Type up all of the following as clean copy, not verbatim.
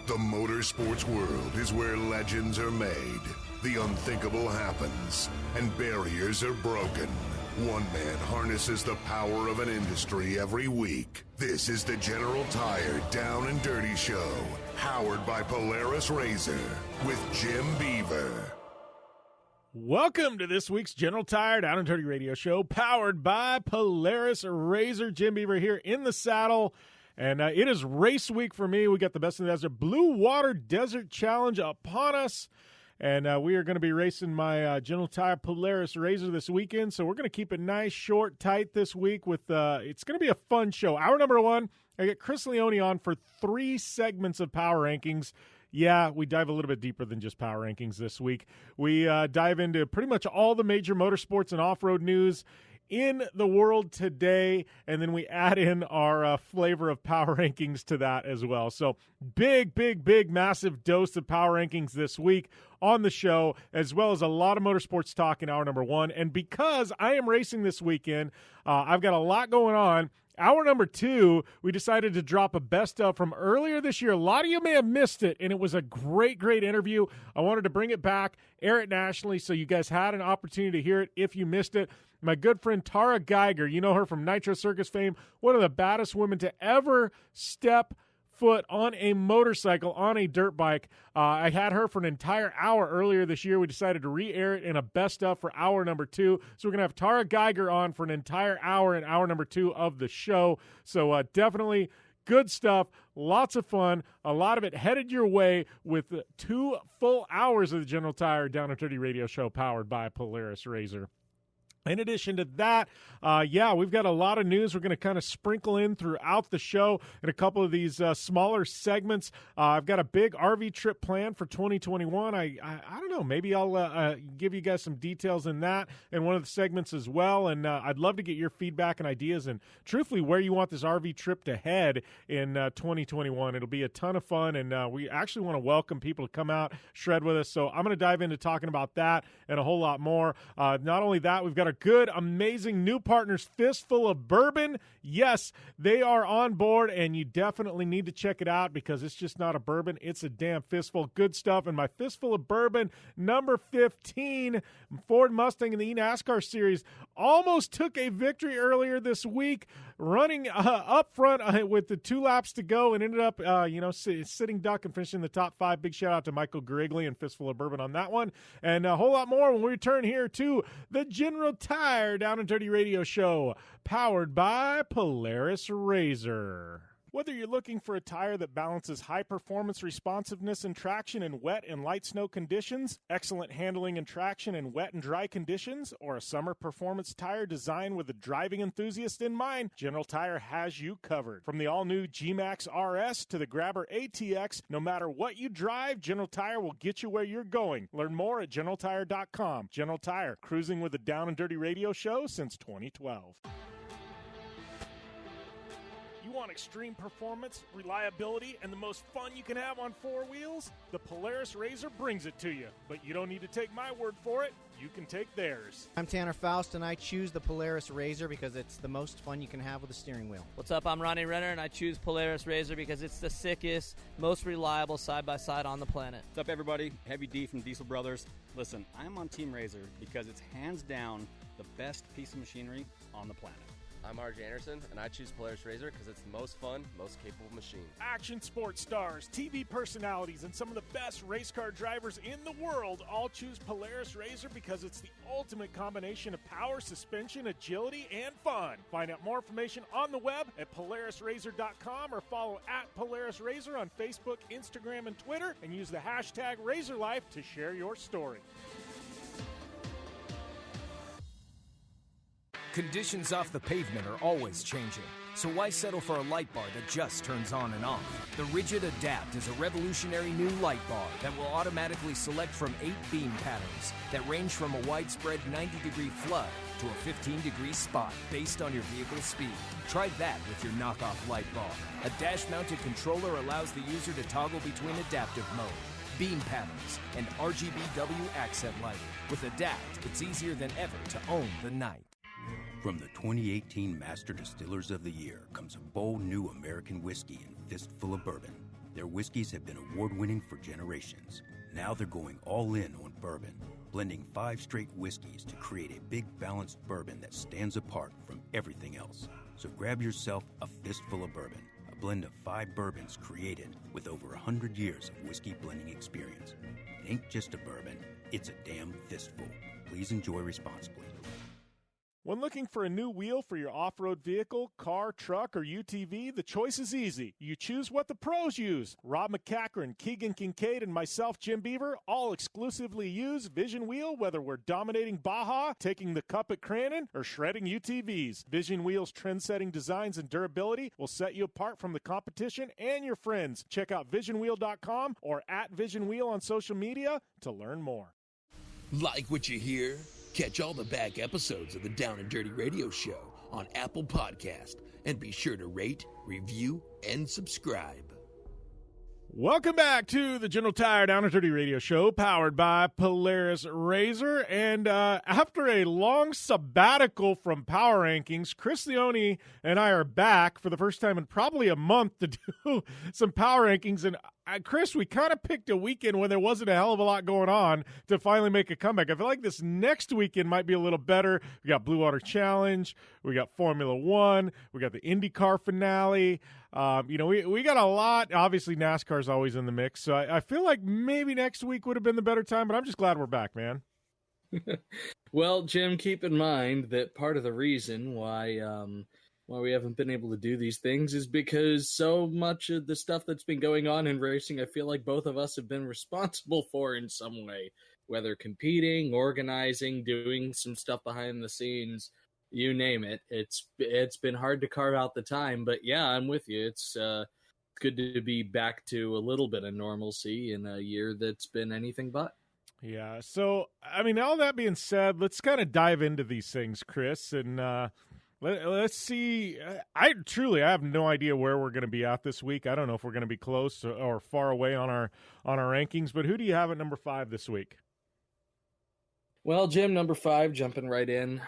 The motorsports world is where legends are made, the unthinkable happens, and barriers are broken. One man harnesses the power of an industry every week. This is the General Tire Down and Dirty Show, powered by Polaris RZR, with Jim Beaver. Welcome to this week's General Tire Down and Dirty Radio Show, powered by Polaris RZR. Jim Beaver here in the saddle. And it is race week for me. We got the Best in the Desert BlueWater Desert Challenge upon us. And we are going to be racing my General Tire Polaris RZR this weekend. So we're going to keep it nice, short, tight this week. It's going to be a fun show. Hour number one, I get Chris Leone on for 3 segments of Power Rankings. Yeah, we dive a little bit deeper than just Power Rankings this week. We dive into pretty much all the major motorsports and off-road news in the world today, and then we add in our flavor of Power Rankings to that as well. So big, massive dose of Power Rankings this week on the show, as well as a lot of motorsports talk in hour number one. And because I am racing this weekend, I've got a lot going on. Hour number two, we decided to drop a best of from earlier this year. A lot of you may have missed it, and it was a great interview. I wanted to bring it back, air it nationally, so you guys had an opportunity to hear it if you missed it. My good friend Tarah Gieger, you know her from Nitro Circus fame, one of the baddest women to ever step foot on a motorcycle, on a dirt bike. I had her for an entire hour earlier this year. We decided to re-air it in a best of for hour number two. So we're going to have Tarah Gieger on for an entire hour in hour number two of the show. So definitely good stuff, lots of fun, a lot of it headed your way with 2 full hours of the General Tire Down and Dirty Radio Show powered by Polaris RZR. In addition to that, we've got a lot of news we're going to kind of sprinkle in throughout the show in a couple of these smaller segments. I've got a big RV trip planned for 2021. I don't know, maybe I'll give you guys some details in that in one of the segments as well. And I'd love to get your feedback and ideas and truthfully where you want this RV trip to head in 2021. It'll be a ton of fun, and we actually want to welcome people to come out, shred with us. So I'm going to dive into talking about that and a whole lot more. Not only that, we've got a good, amazing new partners, Fistful of Bourbon. Yes, they are on board, and you definitely need to check it out because it's just not a bourbon. It's a damn fistful. Good stuff. And my Fistful of Bourbon, number 15, Ford Mustang in the eNASCAR Series, almost took a victory earlier this week, running up front with the 2 laps to go and ended up, sitting duck and finishing the top 5. Big shout out to Michael Grigley and Fistful of Bourbon on that one. And a whole lot more when we return here to the General Tire Down and Dirty Radio Show, powered by Polaris RZR. Whether you're looking for a tire that balances high performance responsiveness and traction in wet and light snow conditions, excellent handling and traction in wet and dry conditions, or a summer performance tire designed with the driving enthusiast in mind, General Tire has you covered. From the all-new G-Max RS to the Grabber ATX, no matter what you drive, General Tire will get you where you're going. Learn more at GeneralTire.com. General Tire, cruising with the Down and Dirty Radio Show since 2012. You want extreme performance, reliability, and the most fun you can have on 4 wheels? The Polaris RZR brings it to you. But you don't need to take my word for it. You can take theirs. I'm Tanner Faust, and I choose the Polaris RZR because it's the most fun you can have with a steering wheel. What's up? I'm Ronnie Renner, and I choose Polaris RZR because it's the sickest, most reliable side-by-side on the planet. What's up, everybody? Heavy D from Diesel Brothers. Listen, I'm on Team RZR because it's hands down the best piece of machinery on the planet. I'm RJ Anderson, and I choose Polaris RZR because it's the most fun, most capable machine. Action sports stars, TV personalities, and some of the best race car drivers in the world all choose Polaris RZR because it's the ultimate combination of power, suspension, agility, and fun. Find out more information on the web at PolarisRZR.com or follow at Polaris RZR on Facebook, Instagram, and Twitter, and use the hashtag RZRLife to share your story. Conditions off the pavement are always changing, so why settle for a light bar that just turns on and off? The Rigid Adapt is a revolutionary new light bar that will automatically select from 8 beam patterns that range from a widespread 90-degree flood to a 15-degree spot based on your vehicle's speed. Try that with your knockoff light bar. A dash-mounted controller allows the user to toggle between adaptive mode, beam patterns, and RGBW accent lighting. With Adapt, it's easier than ever to own the night. From the 2018 Master Distillers of the Year comes a bold new American whiskey and Fistful of Bourbon. Their whiskeys have been award-winning for generations. Now they're going all in on bourbon, blending 5 straight whiskeys to create a big balanced bourbon that stands apart from everything else. So grab yourself a fistful of bourbon, a blend of 5 bourbons created with over 100 years of whiskey blending experience. It ain't just a bourbon, it's a damn fistful. Please enjoy responsibly. When looking for a new wheel for your off-road vehicle, car, truck, or UTV, the choice is easy. You choose what the pros use. Rob McCachran, Keegan Kincaid, and myself, Jim Beaver, all exclusively use Vision Wheel, whether we're dominating Baja, taking the cup at Crandon, or shredding UTVs. Vision Wheel's trend-setting designs and durability will set you apart from the competition and your friends. Check out visionwheel.com or @VisionWheel on social media to learn more. Like what you hear? Catch all the back episodes of the Down and Dirty Radio Show on Apple Podcast, and be sure to rate, review, and subscribe. Welcome back to the General Tire Down and Dirty Radio Show, powered by Polaris RZR. And after a long sabbatical from Power Rankings, Chris Leone and I are back for the first time in probably a month to do some Power Rankings. And Chris, we kind of picked a weekend when there wasn't a hell of a lot going on to finally make a comeback. I feel like this next weekend might be a little better. We got BlueWater Challenge, we got Formula One, we got the IndyCar finale. We got a lot. Obviously, NASCAR's always in the mix. So I feel like maybe next week would have been the better time, but I'm just glad we're back, man. Well, Jim, keep in mind that part of the reason why we haven't been able to do these things is because so much of the stuff that's been going on in racing, I feel like both of us have been responsible for in some way, whether competing, organizing, doing some stuff behind the scenes, you name it. It's been hard to carve out the time, but yeah, I'm with you. It's good to be back to a little bit of normalcy in a year that's been anything but. Yeah. So, I mean, all that being said, let's kind of dive into these things, Chris, and let's see. I have no idea where we're going to be at this week. I don't know if we're going to be close or far away on our rankings, but who do you have at number 5 this week? Well, Jim, number 5, jumping right in.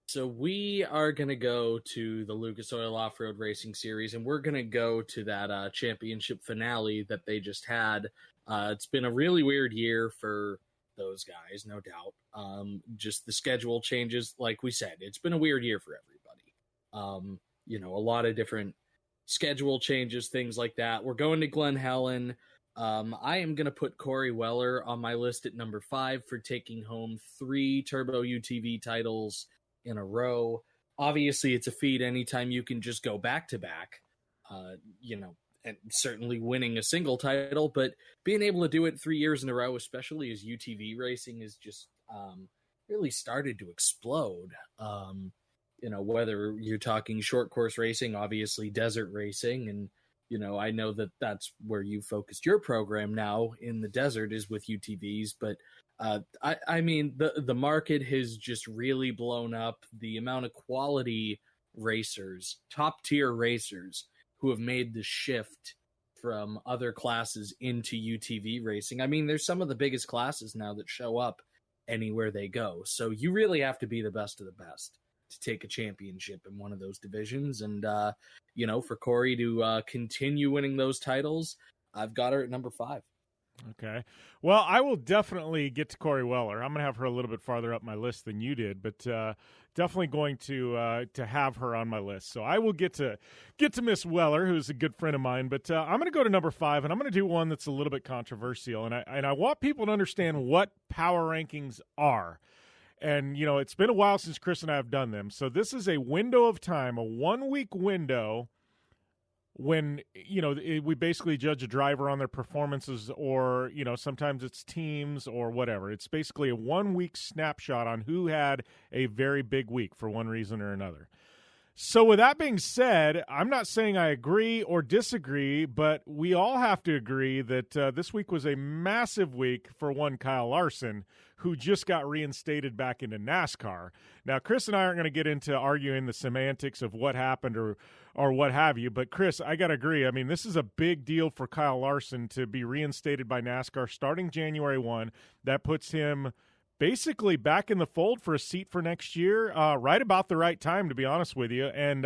So we are going to go to the Lucas Oil Off-Road Racing Series, and we're going to go to that championship finale that they just had. It's been a really weird year for those guys, no doubt. Just the schedule changes, like we said, it's been a weird year for everybody. A lot of different schedule changes, things like that. We're going to Glen Helen. I am going to put Corey Weller on my list at number 5 for taking home 3 Turbo UTV titles in a row. Obviously, it's a feat anytime you can just go back-to-back, and certainly winning a single title, but being able to do it 3 years in a row, especially as UTV racing is just really started to explode. Whether you're talking short course racing, obviously desert racing, and I know that that's where you focused your program now in the desert is with UTVs, but I mean, the market has just really blown up. The amount of quality racers, top tier racers who have made the shift from other classes into UTV racing. I mean, there's some of the biggest classes now that show up anywhere they go. So you really have to be the best of the best to take a championship in one of those divisions. And, for Corey to continue winning those titles, I've got her at number 5. Okay. Well, I will definitely get to Corey Weller. I'm going to have her a little bit farther up my list than you did, but definitely going to have her on my list. So I will get to Miss Weller, who's a good friend of mine, but I'm going to go to number 5, and I'm going to do one that's a little bit controversial, and I want people to understand what power rankings are. And, it's been a while since Chris and I have done them. So this is a window of time, a 1-week window when, we basically judge a driver on their performances or, sometimes it's teams or whatever. It's basically a 1-week snapshot on who had a very big week for one reason or another. So with that being said, I'm not saying I agree or disagree, but we all have to agree that this week was a massive week for one Kyle Larson, who just got reinstated back into NASCAR. Now, Chris and I aren't going to get into arguing the semantics of what happened or what have you, but Chris, I got to agree. I mean, this is a big deal for Kyle Larson to be reinstated by NASCAR starting January 1. That puts him basically back in the fold for a seat for next year, right about the right time, to be honest with you. And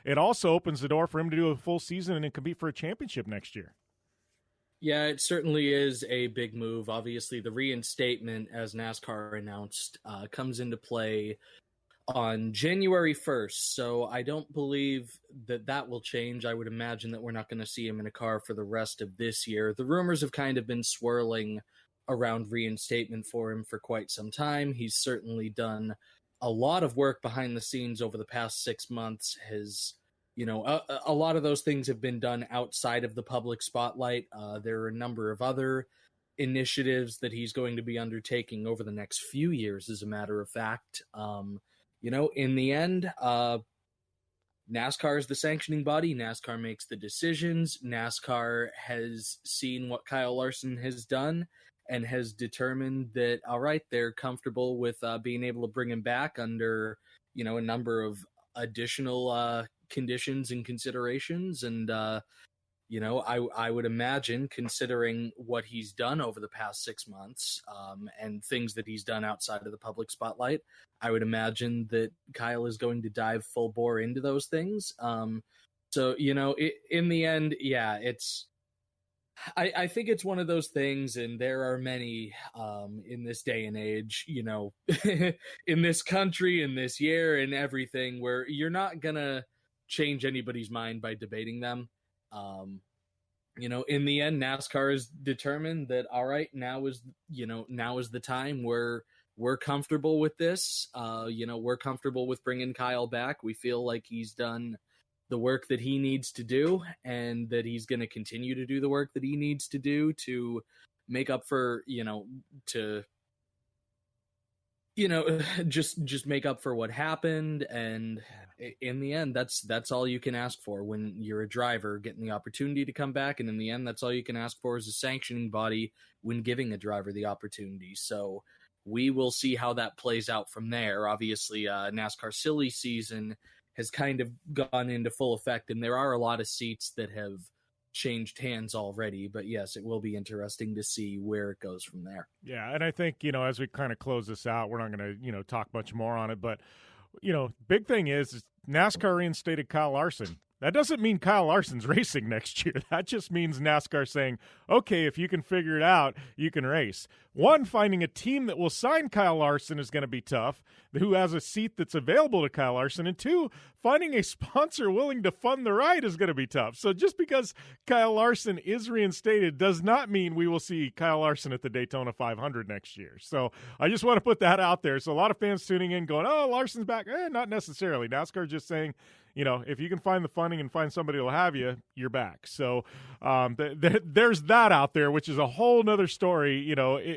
it also opens the door for him to do a full season and compete for a championship next year. Yeah, it certainly is a big move. Obviously, the reinstatement, as NASCAR announced, comes into play on January 1st. So I don't believe that will change. I would imagine that we're not going to see him in a car for the rest of this year. The rumors have kind of been swirling around reinstatement for him for quite some time. He's certainly done a lot of work behind the scenes over the past 6 months. A lot of those things have been done outside of the public spotlight. There are a number of other initiatives that he's going to be undertaking over the next few years, as a matter of fact. In the end, NASCAR is the sanctioning body. NASCAR makes the decisions. NASCAR has seen what Kyle Larson has done and has determined that, all right, they're comfortable with being able to bring him back under, a number of additional conditions and considerations. And, I would imagine, considering what he's done over the past 6 months and things that he's done outside of the public spotlight, I would imagine that Kyle is going to dive full bore into those things. In the end, yeah, I think it's one of those things, and there are many in this day and age, in this country, in this year, and everything, where you're not gonna change anybody's mind by debating them. In the end, NASCAR is determined that, all right, now is the time where we're comfortable with this. We're comfortable with bringing Kyle back. We feel like he's done the work that he needs to do, and that he's going to continue to do the work that he needs to do to make up for, just make up for what happened. And in the end, that's all you can ask for when you're a driver, getting the opportunity to come back. And in the end, that's all you can ask for as a sanctioning body when giving a driver the opportunity. So we will see how that plays out from there. Obviously, NASCAR silly season has kind of gone into full effect, and there are a lot of seats that have changed hands already. But yes, it will be interesting to see where it goes from there. Yeah, and I think, as we kind of close this out, we're not going to, talk much more on it. But, big thing is NASCAR reinstated Kyle Larson. That doesn't mean Kyle Larson's racing next year. That just means NASCAR saying, okay, if you can figure it out, you can race. One, finding a team that will sign Kyle Larson is going to be tough, who has a seat that's available to Kyle Larson. And two, finding a sponsor willing to fund the ride is going to be tough. So just because Kyle Larson is reinstated does not mean we will see Kyle Larson at the Daytona 500 next year. So I just want to put that out there. So a lot of fans tuning in going, oh, Larson's back. Not necessarily. NASCAR just saying, if you can find the funding and find somebody who'll have you, you're back. So there's that out there, which is a whole nother story,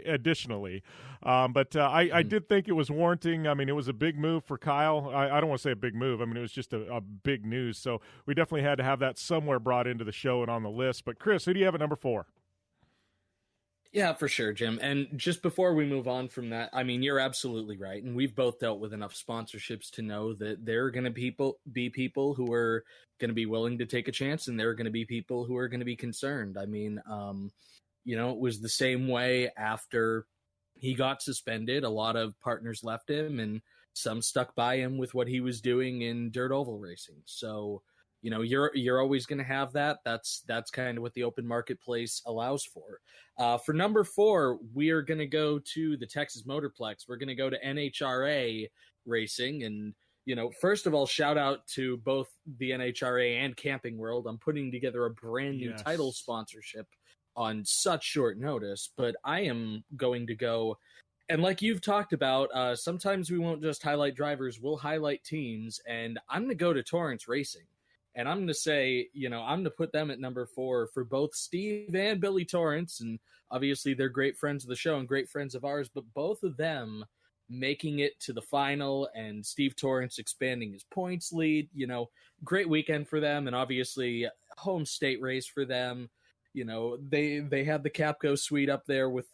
additionally. But I did think it was warranting. I mean, it was a big move for Kyle. I don't want to say a big move. I mean, it was just a big news. So we definitely had to have that somewhere brought into the show and on the list. But Chris, who do you have at number 4? Yeah, for sure, Jim. And just before we move on from that, I mean, you're absolutely right. And we've both dealt with enough sponsorships to know that there are going to be people who are going to be willing to take a chance, and there are going to be people who are going to be concerned. I mean, it was the same way after he got suspended. A lot of partners left him, and some stuck by him with what he was doing in dirt oval racing. So, you're always going to have that. That's kind of what the open marketplace allows for. For number 4, we are going to go to the Texas Motorplex. We're going to go to NHRA Racing. And, first of all, shout out to both the NHRA and Camping World. I'm putting together a brand new title sponsorship on such short notice. But I am going to go, and like you've talked about, sometimes we won't just highlight drivers, we'll highlight teams. And I'm going to go to Torrance Racing. And I'm going to say, I'm going to put them at number 4 for both Steve and Billy Torrance. And obviously they're great friends of the show and great friends of ours, but both of them making it to the final and Steve Torrance expanding his points lead, great weekend for them. And obviously home state race for them. They had the Capco suite up there with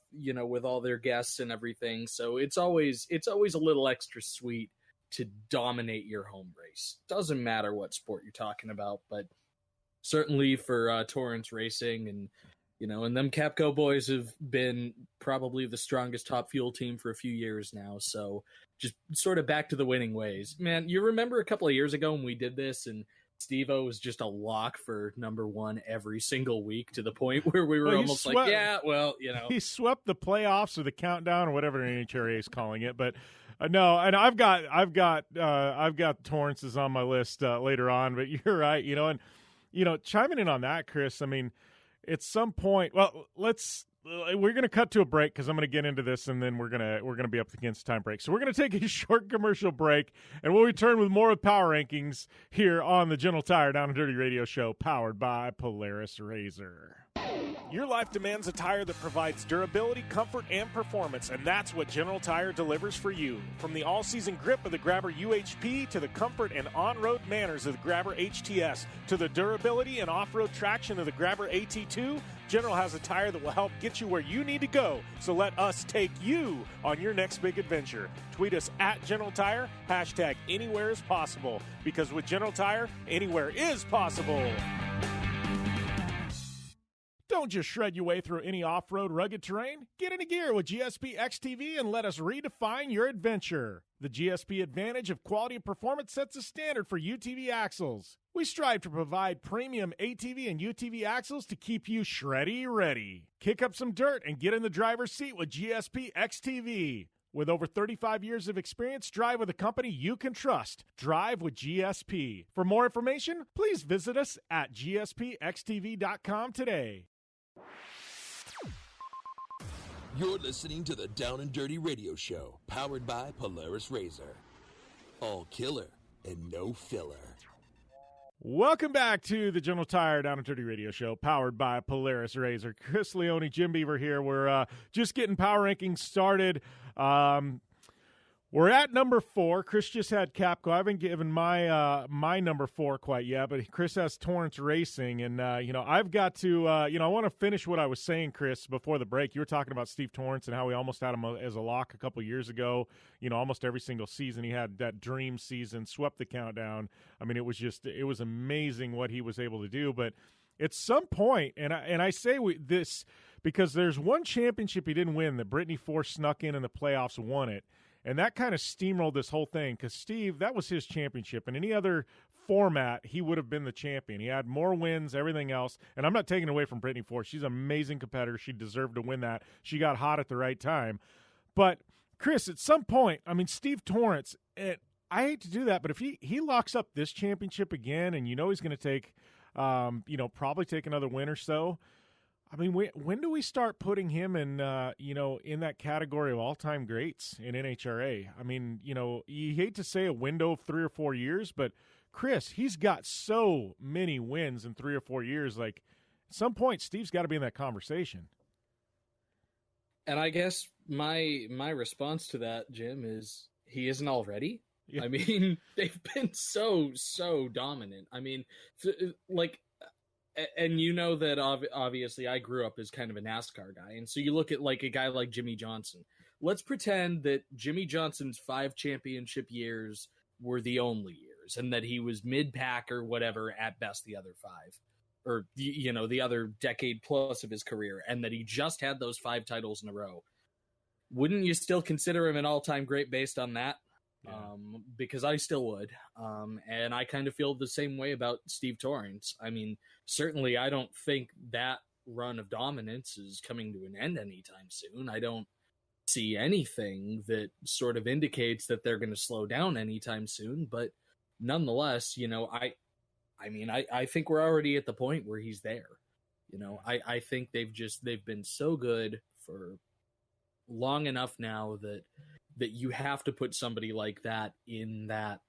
all their guests and everything. So it's always a little extra sweet to dominate your home race. Doesn't matter what sport you're talking about, but certainly for Torrance Racing and And them Capco boys have been probably the strongest Top Fuel team for a few years now. So just sort of back to the winning ways. Man, you remember a couple of years ago when we did this and Steve-O was just a lock for number one every single week to the point where we were almost like, yeah, well, He swept the playoffs or the countdown or whatever NHRA is calling it. But no, and I've got Torrance's on my list later on, but you're right, and chiming in on that, Chris, I mean, at some point, we're going to cut to a break because I'm going to get into this, and then we're going to be up against time break. So we're going to take a short commercial break, and we'll return with more of Power Rankings here on the General Tire Down and Dirty Radio Show, powered by Polaris RZR. Your life demands a tire that provides durability, comfort, and performance, and that's what General Tire delivers for you. From the all-season grip of the Grabber UHP to the comfort and on-road manners of the Grabber HTS to the durability and off-road traction of the Grabber AT2, General has a tire that will help get you where you need to go. So let us take you on your next big adventure. Tweet us at General Tire, hashtag anywhere is possible, because with General Tire, anywhere is possible. Don't just shred your way through any off-road rugged terrain. Get into gear with GSP XTV and let us redefine your adventure. The GSP advantage of quality and performance sets a standard for UTV axles. We strive to provide premium ATV and UTV axles to keep you shreddy ready. Kick up some dirt and get in the driver's seat with GSP XTV. With over 35 years of experience, drive with a company you can trust. Drive with GSP. For more information, please visit us at gspxtv.com today. You're listening to the Down and Dirty Radio Show, powered by Polaris RZR. All killer and no filler. Welcome back to the General Tire Down and Dirty Radio Show, powered by Polaris RZR. Chris Leone, Jim Beaver here. We're just getting power rankings started. We're at number 4. Chris just had Capco. I haven't given my number 4 quite yet, but Chris has Torrance Racing, and I've got to I want to finish what I was saying, Chris, before the break. You were talking about Steve Torrance and how we almost had him as a lock a couple years ago. Almost every single season he had that dream season, swept the countdown. I mean, it was amazing what he was able to do. But at some point, and I say this because there's one championship he didn't win that Brittany Force snuck in the playoffs, won it. And that kind of steamrolled this whole thing because Steve, that was his championship. In any other format, he would have been the champion. He had more wins, everything else. And I'm not taking away from Brittany Force. She's an amazing competitor. She deserved to win that. She got hot at the right time. But, Chris, at some point, I mean, Steve Torrance, I hate to do that, but if he locks up this championship again and he's going to take, probably take another win or so, I mean, when do we start putting him in, in that category of all-time greats in NHRA? I mean, you hate to say a window of 3 or 4 years, but Chris, he's got so many wins in 3 or 4 years. Like, at some point, Steve's got to be in that conversation. And I guess my response to that, Jim, is he isn't already. Yeah. I mean, they've been so dominant. I mean, like. And that obviously I grew up as kind of a NASCAR guy. And so you look at like a guy like Jimmy Johnson. Let's pretend that Jimmy Johnson's 5 championship years were the only years and that he was mid-pack or whatever at best the other 5 or, the other decade plus of his career and that he just had those 5 titles in a row. Wouldn't you still consider him an all-time great based on that? Yeah. Because I still would. And I kind of feel the same way about Steve Torrance. I mean, certainly I don't think that run of dominance is coming to an end anytime soon. I don't see anything that sort of indicates that they're going to slow down anytime soon. But nonetheless, I think we're already at the point where he's there. I think they've been so good for long enough now that you have to put somebody like that in that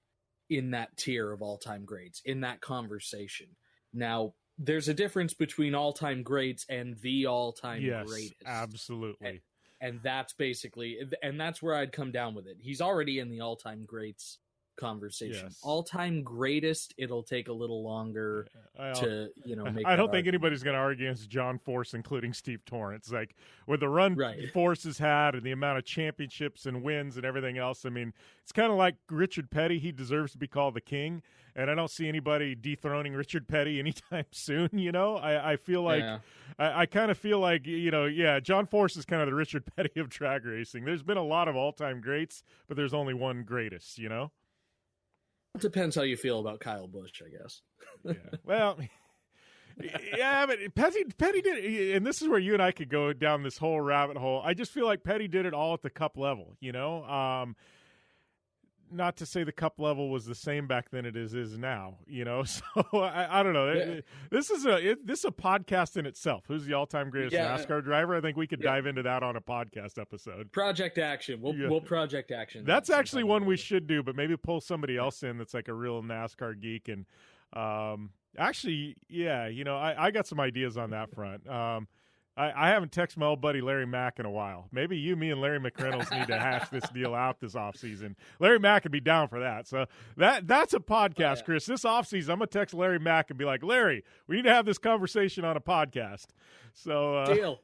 tier of all-time greats, in that conversation. Now, there's a difference between all-time greats and the all-time greatest. Yes, absolutely. And that's basically, and that's where I'd come down with it. He's already in the all-time greats conversation. Yes. All-time greatest, it'll take a little longer to, make I don't that think argument. anybody's going to argue against John Force, including Steve Torrance. Like, with the run Force has had and the amount of championships and wins and everything else, I mean, it's kind of like Richard Petty. He deserves to be called the king, and I don't see anybody dethroning Richard Petty anytime soon, I feel like I kind of feel like, John Force is kind of the Richard Petty of drag racing. There's been a lot of all-time greats, but there's only one greatest, It depends how you feel about Kyle Busch, I guess. Yeah. Well, yeah, but Petty did, and this is where you and I could go down this whole rabbit hole. I just feel like Petty did it all at the Cup level, not to say the Cup level was the same back then it is now, So I don't know. Yeah. This is a podcast in itself. Who's the all-time greatest NASCAR driver? I think we could dive into that on a podcast episode. Project Action. We'll Project Action. That's actually one we should do, but maybe pull somebody else in that's like a real NASCAR geek. And actually, I got some ideas on that front. I haven't texted my old buddy Larry Mack in a while. Maybe me and Larry McReynolds need to hash this deal out this offseason. Larry Mack would be down for that. So that's a podcast, Chris. This offseason, I'm going to text Larry Mack and be like, Larry, we need to have this conversation on a podcast. So deal.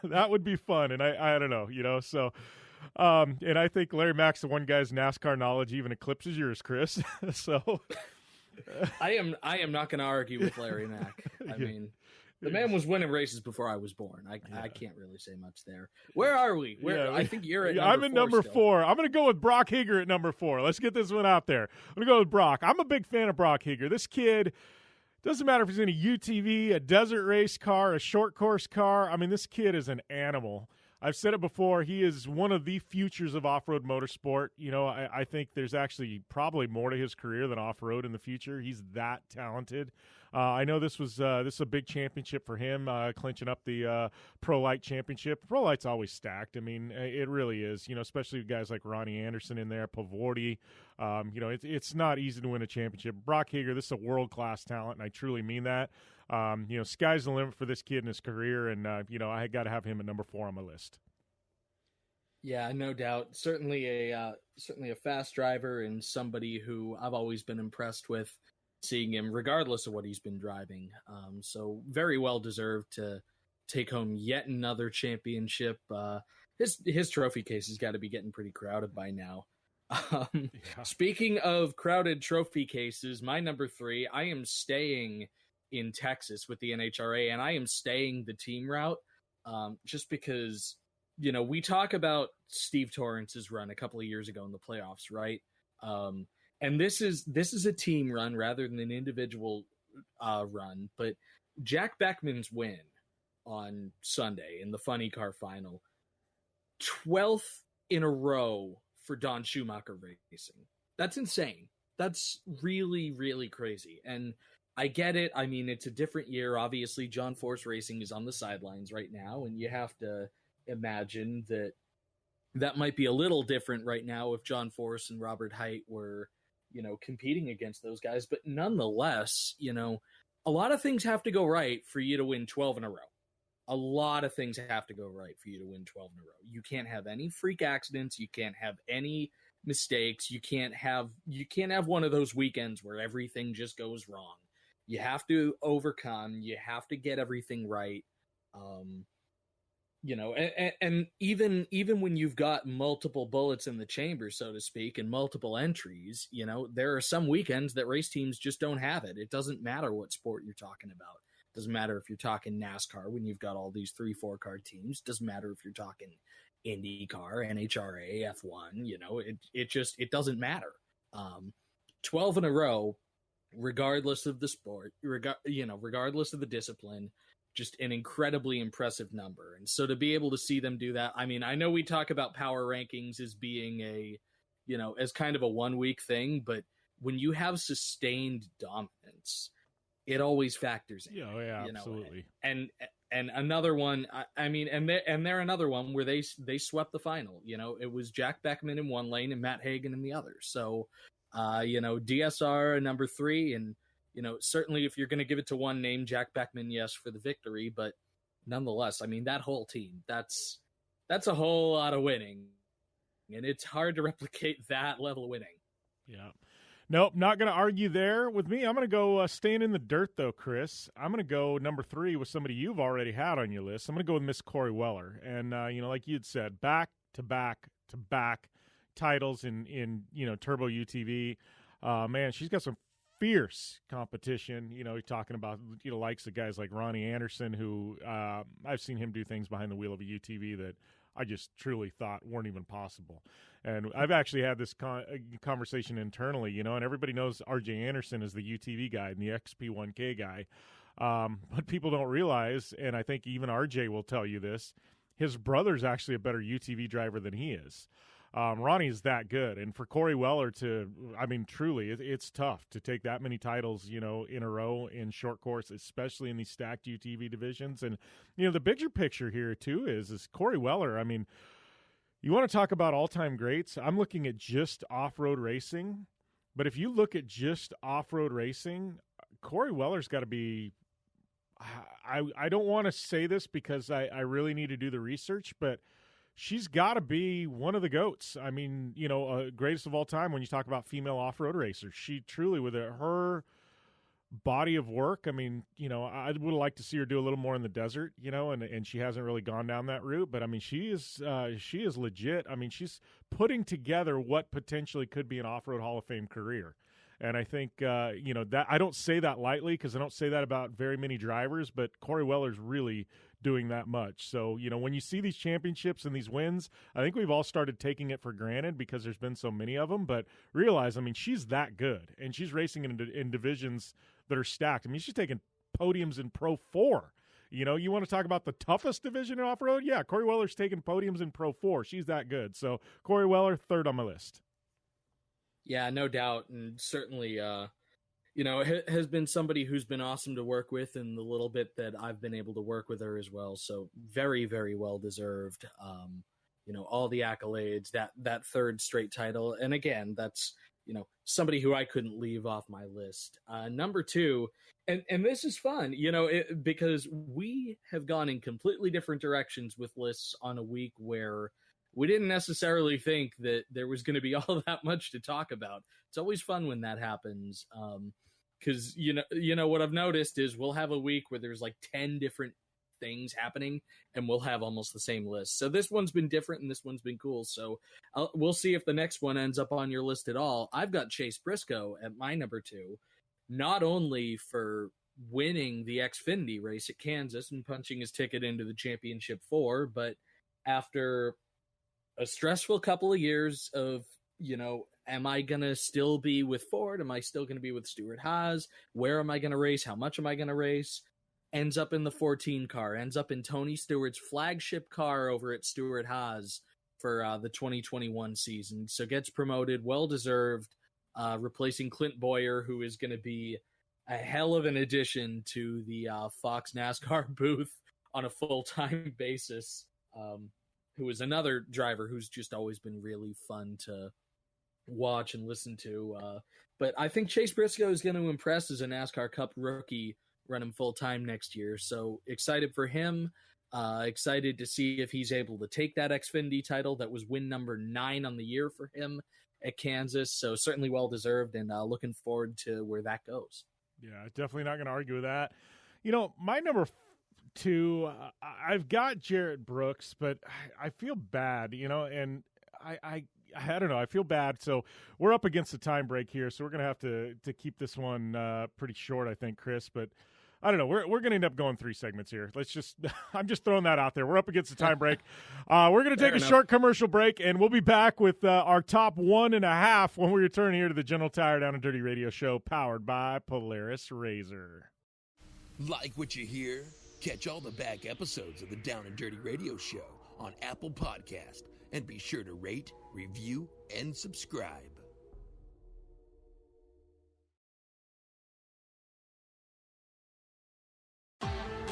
That would be fun. And I don't know, so and I think Larry Mack's the one guy's NASCAR knowledge even eclipses yours, Chris. So I am not going to argue with Larry Mack. I mean, the man was winning races before I was born. I can't really say much there. Where are we? I think you're at number 4. I'm at number 4. I'm going to go with Brock Hager at number 4. Let's get this one out there. I'm going to go with Brock. I'm a big fan of Brock Hager. This kid, doesn't matter if he's in a UTV, a desert race car, a short course car. I mean, this kid is an animal. I've said it before. He is one of the futures of off-road motorsport. I think there's actually probably more to his career than off-road in the future. He's that talented. I know this is a big championship for him, clinching up the Pro Light Championship. Pro Light's always stacked. I mean, it really is. Especially with guys like Ronnie Anderson in there, Pavotti. It's not easy to win a championship. Brock Hager, this is a world-class talent, and I truly mean that. Sky's the limit for this kid in his career, and I got to have him at number 4 on my list. Yeah, no doubt. Certainly a fast driver and somebody who I've always been impressed with seeing him, regardless of what he's been driving. So very well deserved to take home yet another championship. His trophy case has got to be getting pretty crowded by now. Speaking of crowded trophy cases, my number 3, I am staying in Texas with the NHRA, and I am staying the team route, just because, we talk about Steve Torrance's run a couple of years ago in the playoffs, right? And this is a team run rather than an individual run, but Jack Beckman's win on Sunday in the Funny Car Final, 12th in a row for Don Schumacher Racing. That's insane. That's really, really crazy. And I get it. I mean, it's a different year. Obviously, John Force Racing is on the sidelines right now, and you have to imagine that might be a little different right now if John Force and Robert Height were, competing against those guys. But nonetheless, a lot of things have to go right for you to win 12 in a row. A lot of things have to go right for you to win 12 in a row. You can't have any freak accidents. You can't have any mistakes. You can't have one of those weekends where everything just goes wrong. You have to overcome. You have to get everything right. And even when you've got multiple bullets in the chamber, so to speak, and multiple entries, there are some weekends that race teams just don't have it. It doesn't matter what sport you're talking about. It doesn't matter if you're talking NASCAR when you've got all these 3-4 car teams. It doesn't matter if you're talking IndyCar, NHRA, F1. It doesn't matter. 12 in a row, regardless of the sport, regardless of the discipline. Just an incredibly impressive number. And so to be able to see them do that, I mean, I know we talk about power rankings as being as kind of a 1 week thing, but when you have sustained dominance, it always factors in. Yeah, absolutely. And another one, they're another one where they swept the final. It was Jack Beckman in one lane and Matt Hagan in the other. So, DSR number 3, and certainly if you're going to give it to one name, Jack Beckman, yes, for the victory, but nonetheless, I mean, that whole team, that's a whole lot of winning, and it's hard to replicate that level of winning. Yeah. Nope, not going to argue there with me. I'm going to go staying in the dirt, though, Chris. I'm going to go number 3 with somebody you've already had on your list. I'm going to go with Miss Corey Weller. And, like you'd said, back-to-back titles in Turbo UTV. Man, she's got some fierce competition. You're talking about, likes of guys like Ronnie Anderson, who I've seen him do things behind the wheel of a UTV that I just truly thought weren't even possible. And I've actually had this conversation internally, and everybody knows RJ Anderson is the UTV guy and the XP1K guy. But people don't realize, and I think even RJ will tell you this, his brother's actually a better UTV driver than he is. Ronnie's that good. And for Corey Weller truly, it's tough to take that many titles, in a row in short course, especially in these stacked UTV divisions. And, the bigger picture here, too, is Corey Weller. You want to talk about all-time greats? I'm looking at just off-road racing. But if you look at just off-road racing, Corey Weller's got to be I don't want to say this because I really need to do the research, but she's got to be one of the GOATs. Greatest of all time when you talk about female off-road racers. She truly, with her body of work, I would like to see her do a little more in the desert, and she hasn't really gone down that route. But, she is legit. She's putting together what potentially could be an off-road Hall of Fame career. And I think, that I don't say that lightly because I don't say that about very many drivers, but Corey Weller's really doing that much. So, when you see these championships and these wins, I think we've all started taking it for granted because there's been so many of them, but realize, she's that good, and she's racing in divisions that are stacked. She's taking podiums in Pro 4. You want to talk about the toughest division in off-road? Yeah, Corey Weller's taking podiums in Pro 4. She's that good. So, Corey Weller, 3rd on my list. Yeah, no doubt, and certainly, has been somebody who's been awesome to work with in the little bit that I've been able to work with her as well. So very, very well deserved. All the accolades, that 3rd straight title, and again, that's somebody who I couldn't leave off my list. Number 2, and this is fun, because we have gone in completely different directions with lists on a week where we didn't necessarily think that there was going to be all that much to talk about. It's always fun when that happens. Because, what I've noticed is we'll have a week where there's like 10 different things happening and we'll have almost the same list. So this one's been different and this one's been cool. So we'll see if the next one ends up on your list at all. I've got Chase Briscoe at my number 2, not only for winning the Xfinity race at Kansas and punching his ticket into the Championship 4, but after a stressful couple of years of, am I going to still be with Ford? Am I still going to be with Stuart Haas? Where am I going to race? How much am I going to race? Ends up in the 14 car, ends up in Tony Stewart's flagship car over at Stuart Haas for the 2021 season. So gets promoted, well-deserved, replacing Clint Boyer, who is going to be a hell of an addition to the Fox NASCAR booth on a full-time basis. Who is another driver who's just always been really fun to watch and listen to. But I think Chase Briscoe is going to impress as a NASCAR Cup rookie running full-time next year. So excited for him. Excited to see if he's able to take that Xfinity title. That was win number 9 on the year for him at Kansas. So certainly well-deserved, and looking forward to where that goes. Yeah, definitely not going to argue with that. My number 2, I've got Jarrett Brooks, but I feel bad, and I don't know. I feel bad. So we're up against the time break here, so we're going to have to keep this one pretty short, I think, Chris. But I don't know. We're going to end up going 3 segments here. I'm just throwing that out there. We're up against the time break. We're going to take a short commercial break, and we'll be back with our top 1.5 when we return here to the General Tire Down and Dirty Radio Show, powered by Polaris RZR. Like what you hear? Catch all the back episodes of the Down and Dirty Radio Show on Apple Podcast, and be sure to rate, review, and subscribe.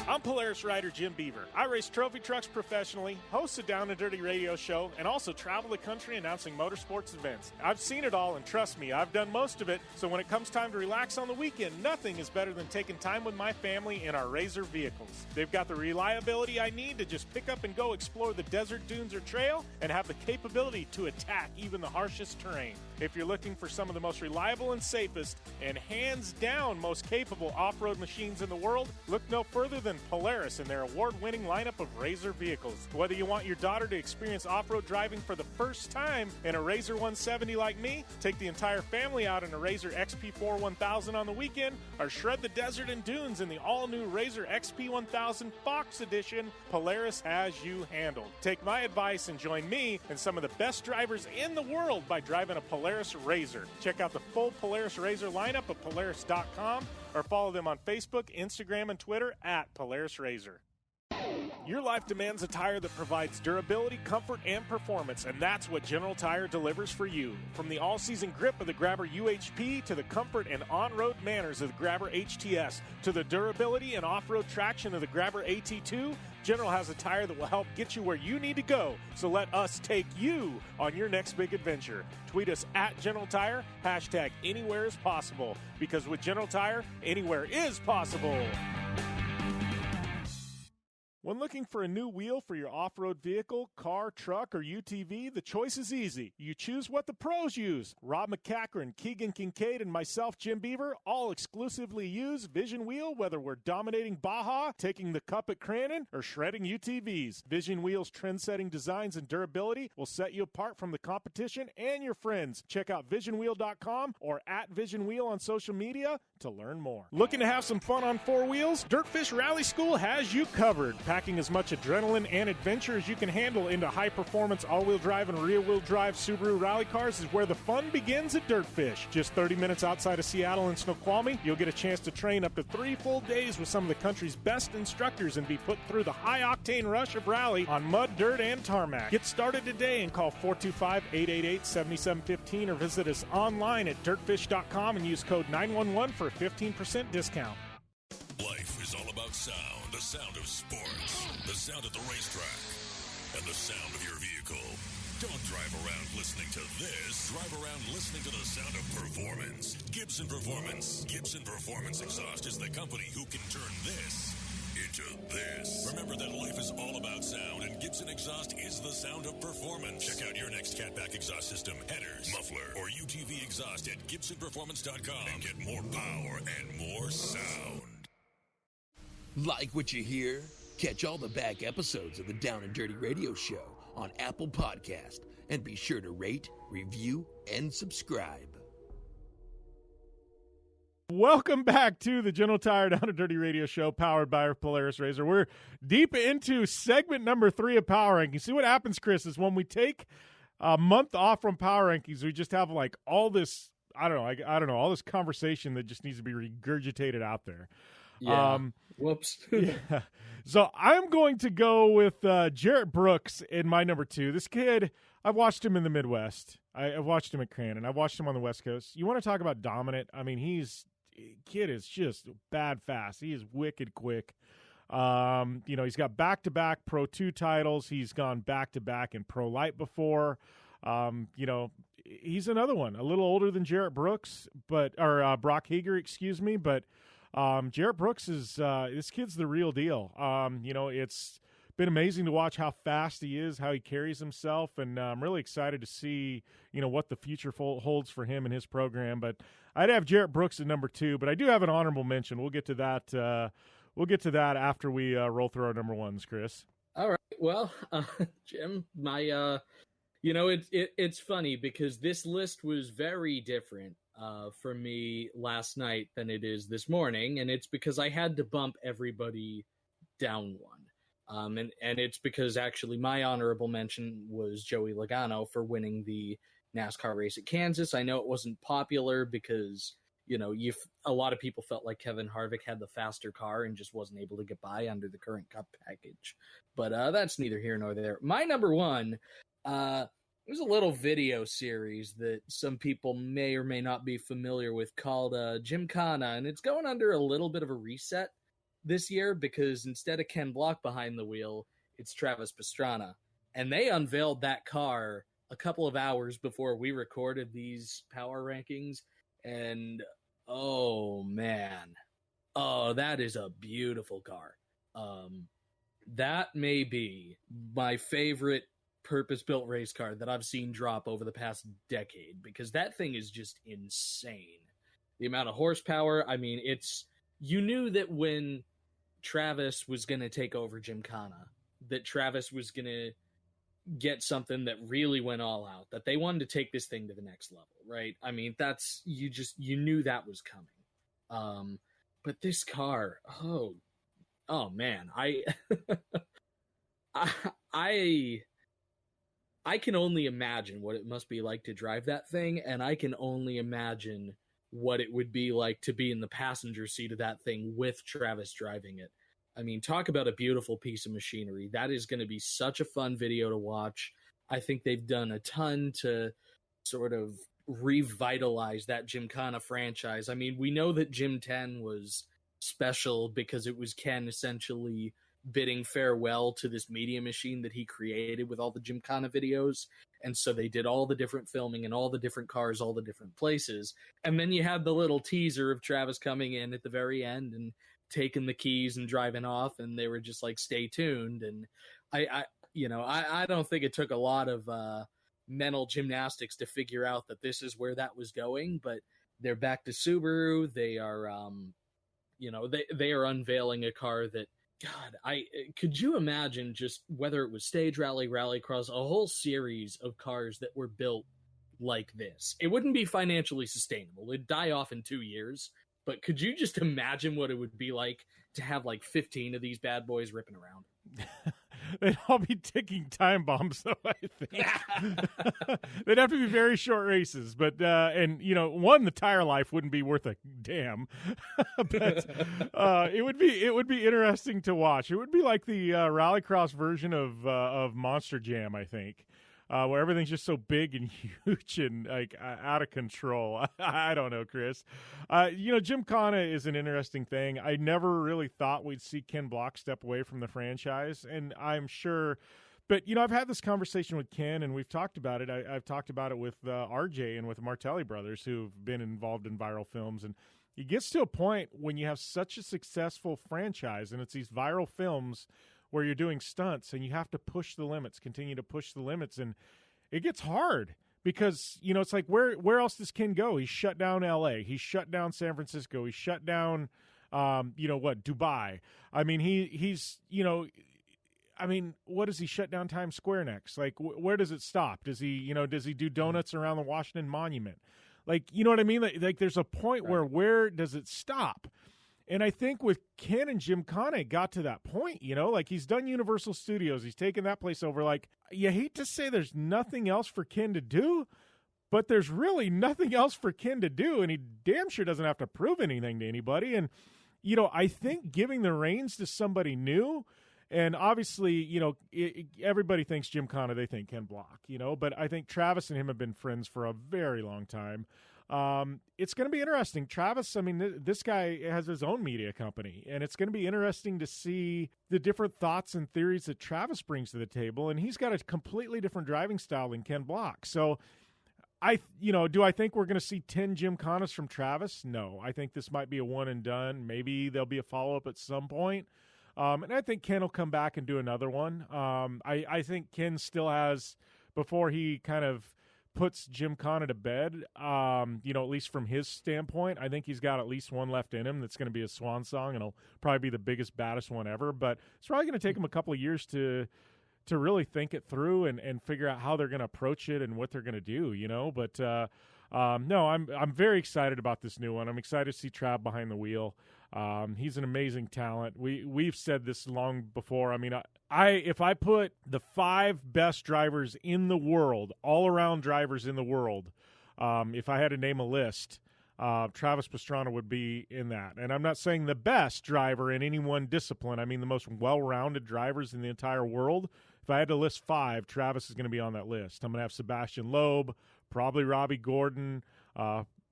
I'm Polaris rider Jim Beaver. I race trophy trucks professionally, host a Down and Dirty radio show, and also travel the country announcing motorsports events. I've seen it all, and trust me, I've done most of it, so when it comes time to relax on the weekend, nothing is better than taking time with my family in our RZR vehicles. They've got the reliability I need to just pick up and go explore the desert, dunes, or trail, and have the capability to attack even the harshest terrain. If you're looking for some of the most reliable and safest, and hands down most capable off-road machines in the world, look no further than Polaris and their award-winning lineup of RZR vehicles. Whether you want your daughter to experience off-road driving for the first time in a RZR 170 like me, take the entire family out in a RZR XP4 1000 on the weekend, or shred the desert and dunes in the all-new RZR XP 1000 Fox Edition, Polaris has you handled. Take my advice and join me and some of the best drivers in the world by driving a Polaris RZR. Check out the full Polaris RZR lineup at Polaris.com or follow them on Facebook, Instagram, and Twitter at Polaris RZR. Your life demands a tire that provides durability, comfort, and performance, and that's what General Tire delivers for you. From the all-season grip of the Grabber UHP to the comfort and on-road manners of the Grabber HTS to the durability and off-road traction of the Grabber AT2, General has a tire that will help get you where you need to go. So let us take you on your next big adventure. Tweet us at General Tire, hashtag anywhere is possible, because with General Tire, anywhere is possible. When looking for a new wheel for your off-road vehicle, car, truck, or UTV, the choice is easy. You choose what the pros use. Rob McCachran, Keegan Kincaid, and myself, Jim Beaver, all exclusively use Vision Wheel, whether we're dominating Baja, taking the cup at Crandon, or shredding UTVs. Vision Wheel's trend-setting designs and durability will set you apart from the competition and your friends. Check out visionwheel.com or at Vision Wheel on social media to learn more. Looking to have some fun on four wheels? Dirtfish Rally School has you covered. Packing as much adrenaline and adventure as you can handle into high-performance all-wheel drive and rear-wheel drive Subaru rally cars is where the fun begins at Dirtfish. Just 30 minutes outside of Seattle in Snoqualmie, you'll get a chance to train up to 3 full days with some of the country's best instructors and be put through the high-octane rush of rally on mud, dirt, and tarmac. Get started today and call 425-888-7715 or visit us online at dirtfish.com and use code 911 for a 15% discount. Life is all about sound, the sound of sports, the sound of the racetrack, and the sound of your vehicle. Don't drive around listening to this. Drive around listening to the sound of performance. Gibson Performance. Gibson Performance Exhaust is the company who can turn this into this. Remember that life is all about sound, and Gibson Exhaust is the sound of performance. Check out your next catback exhaust system, headers, muffler, or UTV exhaust at GibsonPerformance.com and get more power and more sound. Like what you hear? Catch all the back episodes of the Down and Dirty Radio Show on Apple Podcast, and be sure to rate, review, and subscribe. Welcome back to the General Tire Down and Dirty Radio Show, powered by our Polaris RZR. We're deep into segment number 3 of Power Rankings. See what happens, Chris, is when we take a month off from Power Rankings, we just have like all this, I don't know, all this conversation that just needs to be regurgitated out there. Yeah. Whoops. Yeah. So I'm going to go with Jarrett Brooks in my number 2. This kid, I've watched him in the Midwest. I've watched him at Crandon. I've watched him on the West Coast. You want to talk about dominant? I mean, kid is just bad fast. He is wicked quick. He's got back-to-back Pro 2 titles. He's gone back-to-back in Pro Light before. He's another one, a little older than Jarrett Brooks, Brock Gieger, excuse me, but Jarrett Brooks is this kid's the real deal. It's been amazing to watch how fast he is, how he carries himself, and I'm really excited to see what the future holds for him and his program. But I'd have Jarrett Brooks at number 2, but I do have an honorable mention. We'll get to that. We'll get to that after we roll through our number 1s, Chris. All right. Well, Jim, my it's funny because this list was very different for me last night than it is this morning, and it's because I had to bump everybody down one. And it's because actually my honorable mention was Joey Logano for winning the NASCAR race at Kansas. I know it wasn't popular because, a lot of people felt like Kevin Harvick had the faster car and just wasn't able to get by under the current cup package. But that's neither here nor there. My number 1, there's a little video series that some people may or may not be familiar with called Gymkhana, and it's going under a little bit of a reset this year because instead of Ken Block behind the wheel, it's Travis Pastrana. And they unveiled that car a couple of hours before we recorded these power rankings. And, oh, man. Oh, that is a beautiful car. That may be my favorite purpose-built race car that I've seen drop over the past decade, because that thing is just insane. The amount of horsepower, I mean, you knew that when Travis was going to take over Gymkhana, that Travis was going to get something that really went all out, that they wanted to take this thing to the next level, right? I mean, you knew that was coming. But this car, oh man, I can only imagine what it must be like to drive that thing, and I can only imagine what it would be like to be in the passenger seat of that thing with Travis driving it. I mean, talk about a beautiful piece of machinery. That is going to be such a fun video to watch. I think they've done a ton to sort of revitalize that Gymkhana franchise. I mean, we know that Gym 10 was special because it was Ken essentially bidding farewell to this media machine that he created with all the Gymkhana videos. And so they did all the different filming and all the different cars, all the different places. And then you had the little teaser of Travis coming in at the very end and taking the keys and driving off, and they were just like, stay tuned. And I don't think it took a lot of mental gymnastics to figure out that this is where that was going, but they're back to Subaru. They are, they are unveiling a car that, God, could you imagine just whether it was stage rally, rallycross, a whole series of cars that were built like this? It wouldn't be financially sustainable. It'd die off in 2 years. But could you just imagine what it would be like to have like 15 of these bad boys ripping around? They'd all be ticking time bombs, though, I think. They'd have to be very short races. But, the tire life wouldn't be worth a damn. But it would be interesting to watch. It would be like the rallycross version of Monster Jam, I think. Where everything's just so big and huge and like out of control. I don't know, Chris. Gymkhana is an interesting thing. I never really thought we'd see Ken Block step away from the franchise, and I'm sure. But I've had this conversation with Ken, and we've talked about it. I've talked about it with RJ and with the Martelli brothers, who've been involved in viral films, and it gets to a point when you have such a successful franchise, and it's these viral films where you're doing stunts and you have to push the limits, continue to push the limits. And it gets hard because, it's like, where else does Ken go? He shut down LA. He shut down San Francisco. He shut down, Dubai. I mean, what does he shut down Times Square next? Like, where does it stop? Does he do donuts around the Washington Monument? Like, you know what I mean? Like there's a point where does it stop? And I think with Ken and Gymkhana, it got to that point, like he's done Universal Studios. He's taken that place over. Like, you hate to say there's nothing else for Ken to do, but there's really nothing else for Ken to do. And he damn sure doesn't have to prove anything to anybody. And, I think giving the reins to somebody new, and obviously, everybody thinks Gymkhana, they think Ken Block, but I think Travis and him have been friends for a very long time. It's going to be interesting. Travis, this guy has his own media company, and it's going to be interesting to see the different thoughts and theories that Travis brings to the table, and he's got a completely different driving style than Ken Block. So do I think we're going to see 10 Gymkhanas from Travis? No. I think this might be a one and done. Maybe there'll be a follow-up at some point. And I think Ken will come back and do another one. I think Ken still has, before he kind of puts Gymkhana to bed, at least from his standpoint, I think he's got at least one left in him that's going to be a swan song, and it'll probably be the biggest, baddest one ever. But it's probably going to take him a couple of years to really think it through and figure out how they're going to approach it and what they're going to do, But no, I'm very excited about this new one. I'm excited to see Trav behind the wheel. He's an amazing talent. We've said this long before. If I put the 5 best drivers in the world, all-around drivers in the world, if I had to name a list, Travis Pastrana would be in that. And I'm not saying the best driver in any one discipline. I mean the most well-rounded drivers in the entire world. If I had to list 5, Travis is going to be on that list. I'm going to have Sebastian Loeb, probably Robbie Gordon,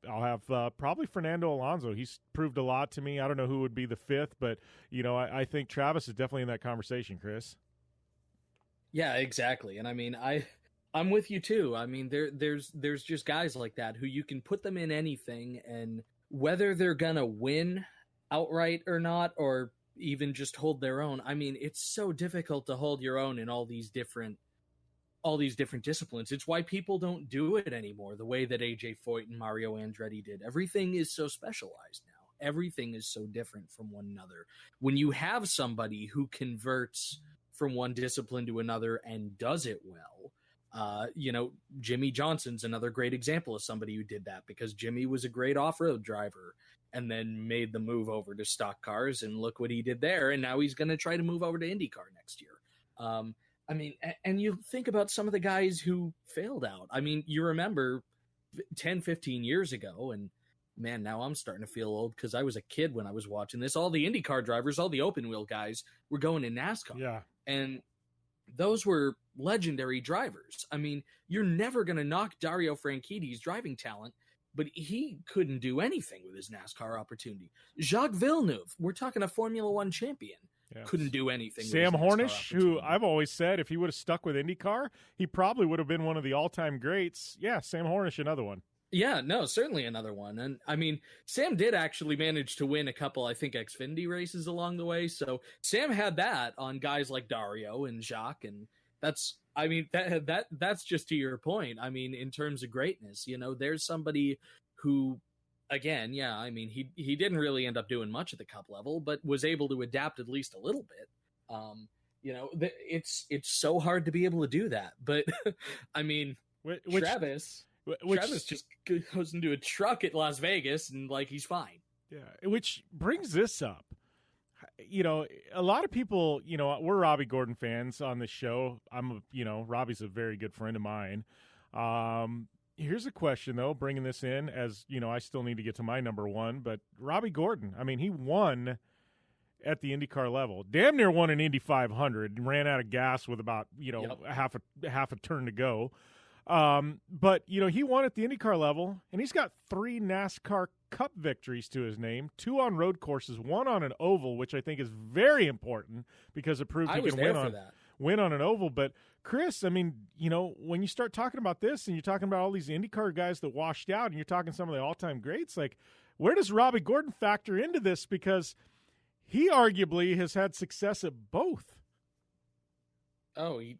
I'll have probably Fernando Alonso. He's proved a lot to me. I don't know who would be the fifth, but I think Travis is definitely in that conversation, Chris. Yeah, exactly. And I mean, I'm with you too. I mean, there's just guys like that who you can put them in anything, and whether they're gonna win outright or not, or even just hold their own. I mean, it's so difficult to hold your own in all these different disciplines. It's why people don't do it anymore the way that AJ Foyt and Mario Andretti did. Everything is so specialized now. Everything is so different from one another. When you have somebody who converts from one discipline to another and does it well, Jimmy Johnson's another great example of somebody who did that, because Jimmy was a great off-road driver and then made the move over to stock cars, and look what he did there. And now he's going to try to move over to IndyCar next year. I mean, and you think about some of the guys who failed out. I mean, you remember 10, 15 years ago, and man, now I'm starting to feel old because I was a kid when I was watching this. All the IndyCar drivers, all the open wheel guys were going in NASCAR. Yeah. And those were legendary drivers. I mean, you're never going to knock Dario Franchitti's driving talent, but he couldn't do anything with his NASCAR opportunity. Jacques Villeneuve, we're talking a Formula One champion. Yeah. Couldn't do anything. Sam Hornish, who I've always said if he would have stuck with IndyCar, he probably would have been one of the all-time greats. Yeah, Sam Hornish, another one. Yeah, no, certainly another one. And I mean, Sam did actually manage to win a couple, I think, Xfinity races along the way. So Sam had that on guys like Dario and Jacques, and that's just to your point. I mean, in terms of greatness, there's somebody who, again, yeah, I mean, he didn't really end up doing much at the Cup level, but was able to adapt at least a little bit. It's so hard to be able to do that. But I mean, Travis just goes into a truck at Las Vegas and he's fine. Yeah, which brings this up. A lot of people, we're Robbie Gordon fans on this show. Robbie's a very good friend of mine. Here's a question, though, bringing this in, as, I still need to get to my number one, but Robbie Gordon, I mean, he won at the IndyCar level. Damn near won an Indy 500 and ran out of gas with about, half a turn to go. But, he won at the IndyCar level, and he's got 3 NASCAR Cup victories to his name, 2 on road courses, 1 on an oval, which I think is very important because it proves he can win on an oval. But Chris, I mean, when you start talking about this and you're talking about all these IndyCar guys that washed out and you're talking some of the all-time greats, where does Robbie Gordon factor into this? Because he arguably has had success at both. Oh, he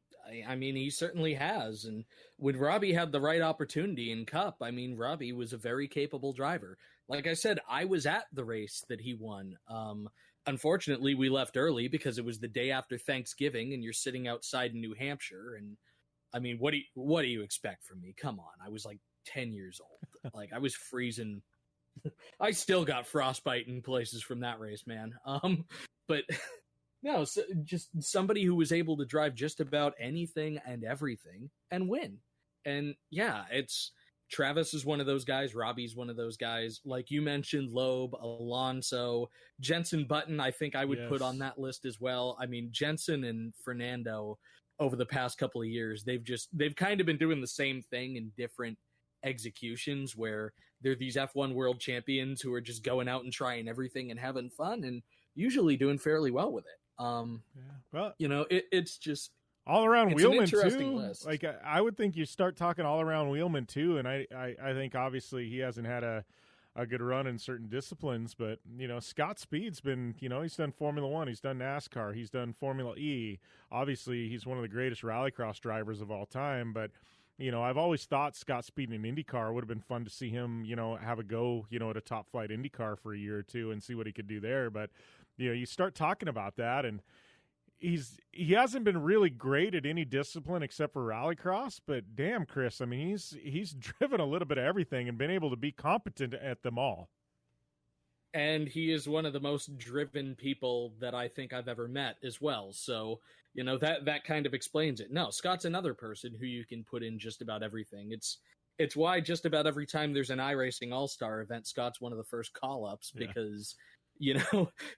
certainly has. And when Robbie had the right opportunity in Cup, I mean, Robbie was a very capable driver. Like I said, I was at the race that he won. Unfortunately, we left early because it was the day after Thanksgiving, and you're sitting outside in New Hampshire. And I mean, what do you expect from me? Come on. I was 10 years old. I was freezing. I still got frostbite in places from that race, man. But no, so just somebody who was able to drive just about anything and everything and win. And yeah, Travis is one of those guys. Robbie's one of those guys. Like you mentioned, Loeb, Alonso, Jenson Button, I think I would put on that list as well. I mean, Jenson and Fernando over the past couple of years, they've kind of been doing the same thing in different executions, where they're these F1 world champions who are just going out and trying everything and having fun and usually doing fairly well with it. Well, it's just all around Wheelman too. List. I would think you start talking all around Wheelman too, and I think obviously he hasn't had a good run in certain disciplines, but Scott Speed's been he's done Formula One, he's done NASCAR, he's done Formula E. Obviously, he's one of the greatest rallycross drivers of all time, but. I've always thought Scott Speed in IndyCar would have been fun to see him, have a go, at a top flight IndyCar for a year or two and see what he could do there. But, you start talking about that, and he hasn't been really great at any discipline except for rallycross. But damn, Chris, I mean, he's driven a little bit of everything and been able to be competent at them all. And he is one of the most driven people that I think I've ever met as well. So, that kind of explains it. No, Scott's another person who you can put in just about everything. It's why just about every time there's an iRacing All-Star event, Scott's one of the first call-ups because,